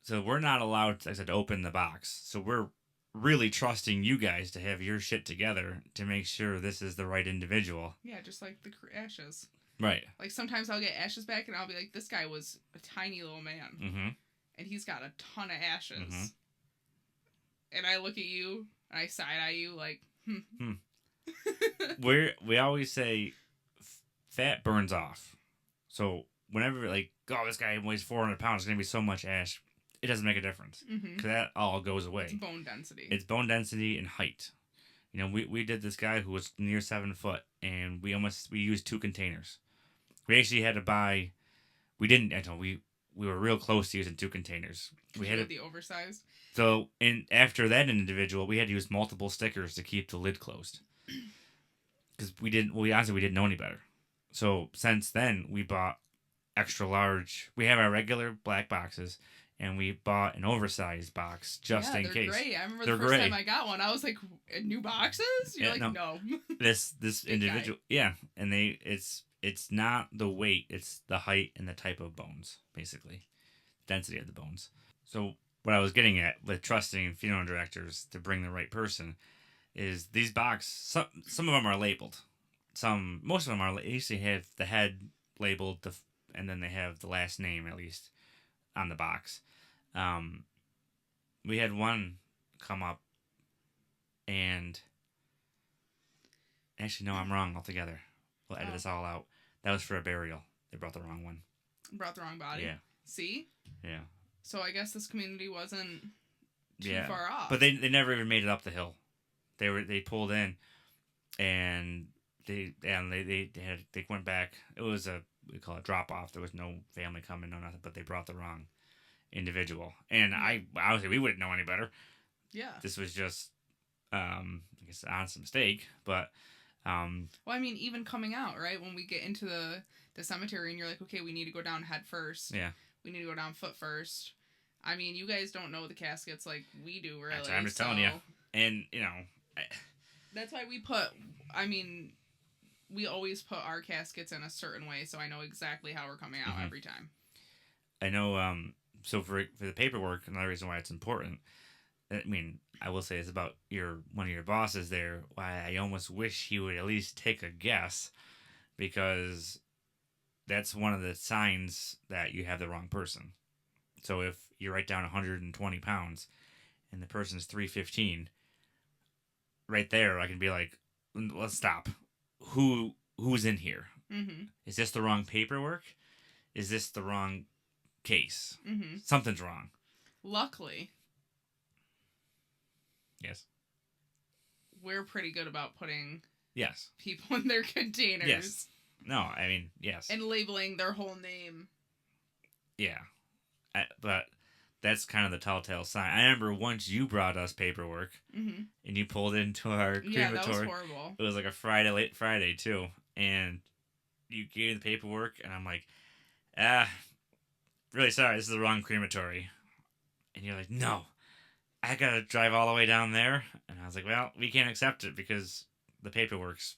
So we're not allowed, like I said, to open the box. So we're really trusting you guys to have your shit together to make sure this is the right individual. Yeah, just like the ashes. Right. Like sometimes I'll get ashes back and I'll be like, this guy was a tiny little man. Mm-hmm. And he's got a ton of ashes. Mm-hmm. And I look at you and I side eye you like, we always say fat burns off. So whenever like, oh, this guy weighs 400 pounds, it's gonna be so much ash. It doesn't make a difference because that all goes away. It's bone density. It's bone density and height. You know, we did this guy who was near 7 foot, and we used 2 containers. We actually had to buy. We didn't. I know we were real close to using 2 containers. We had the oversized. So, and after that individual, we had to use multiple stickers to keep the lid closed. Because we didn't know any better. So since then, we bought extra large. We have our regular black boxes, and we bought an oversized box just in case. Great. I remember the first time I got one, I was like, "New boxes?" You're like, "No." This individual, yeah, and it's not the weight, it's the height and the type of bones, basically, density of the bones. So what I was getting at with trusting funeral directors to bring the right person is these boxes. Some of them are labeled. Most of them are usually have the head labeled, and then they have the last name at least on the box. We had one come up, and actually no, I'm wrong altogether. We'll edit this all out. That was for a burial. They brought the wrong one. Brought the wrong body. Yeah. See? Yeah. So I guess this community wasn't too far off. But they never even made it up the hill. They pulled in, and they went back. It was we call it drop off. There was no family coming, no nothing. But they brought the wrong individual, and I obviously we wouldn't know any better. Yeah. This was just I guess an honest mistake, but. Well, I mean, even coming out, right? When we get into the cemetery and you're like, okay, we need to go down head first. Yeah. We need to go down foot first. I mean, you guys don't know the caskets like we do, really. That's what I'm just telling you. And, you know. That's why we always put our caskets in a certain way, so I know exactly how we're coming out every time. I know, so for the paperwork, another reason why it's important, I mean, I will say it's about one of your bosses there. Why I almost wish he would at least take a guess, because that's one of the signs that you have the wrong person. So if you write down 120 pounds and the person's 315, right there I can be like, let's stop. Who's in here? Mm-hmm. Is this the wrong paperwork? Is this the wrong case? Mm-hmm. Something's wrong. Luckily. Yes. We're pretty good about putting people in their containers. Yes. No, I mean, yes. And labeling their whole name. Yeah. But that's kind of the telltale sign. I remember once you brought us paperwork, and you pulled into our crematory. Yeah, that was horrible. It was like a late Friday, too. And you gave me the paperwork, and I'm like, really sorry, this is the wrong crematory. And you're like, no. I gotta drive all the way down there. And I was like, well, we can't accept it because the paperwork's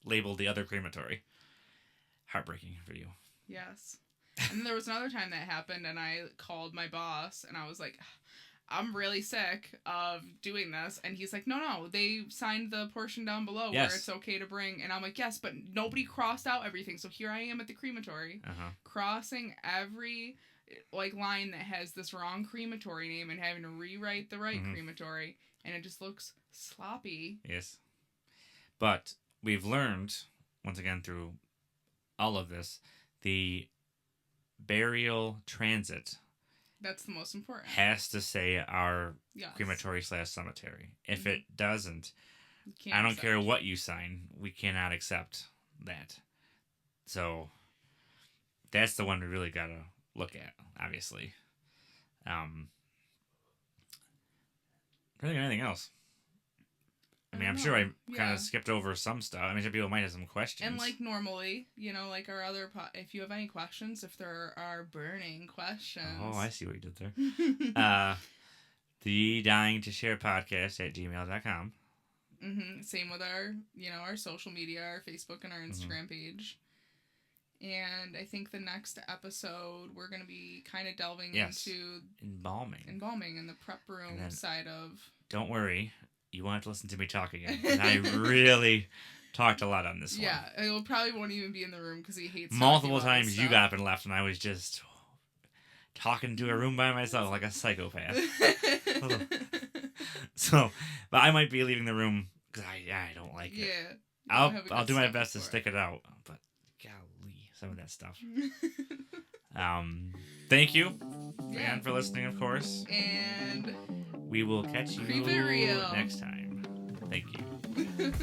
labeled the other crematory. Heartbreaking for you. Yes. And then there was another time that happened, and I called my boss, and I was like, I'm really sick of doing this. And he's like, no, they signed the portion down below where it's okay to bring. And I'm like, yes, but nobody crossed out everything. So here I am at the crematory, crossing every line that has this wrong crematory name and having to rewrite the right crematory, and it just looks sloppy. Yes. But we've learned, once again through all of this, the burial transit, that's the most important, has to say our crematory/cemetery. If it doesn't, I don't care what you sign, we cannot accept that. So that's the one we really gotta look at, obviously. Don't think of anything else. I mean, I'm sure I kind of skipped over some stuff. I mean, some people might have some questions. And like normally, like our other if you have any questions, if there are burning questions. Oh, I see what you did there. The Dying to Share podcast at gmail.com. Same with our, our social media, our Facebook and our Instagram page. And I think the next episode, we're going to be kind of delving into embalming and the prep room side of. Don't worry, you won't have to listen to me talk again. I really talked a lot on this one. Yeah, it probably won't even be in the room because he hates multiple times. You got up and left, and I was just talking to a room by myself like a psychopath. So, but I might be leaving the room because I don't like it. Yeah. I'll do my best to stick it out, but golly, some of that stuff. Thank you, again, for listening, of course. And we will catch you Creep It Real next time. Thank you.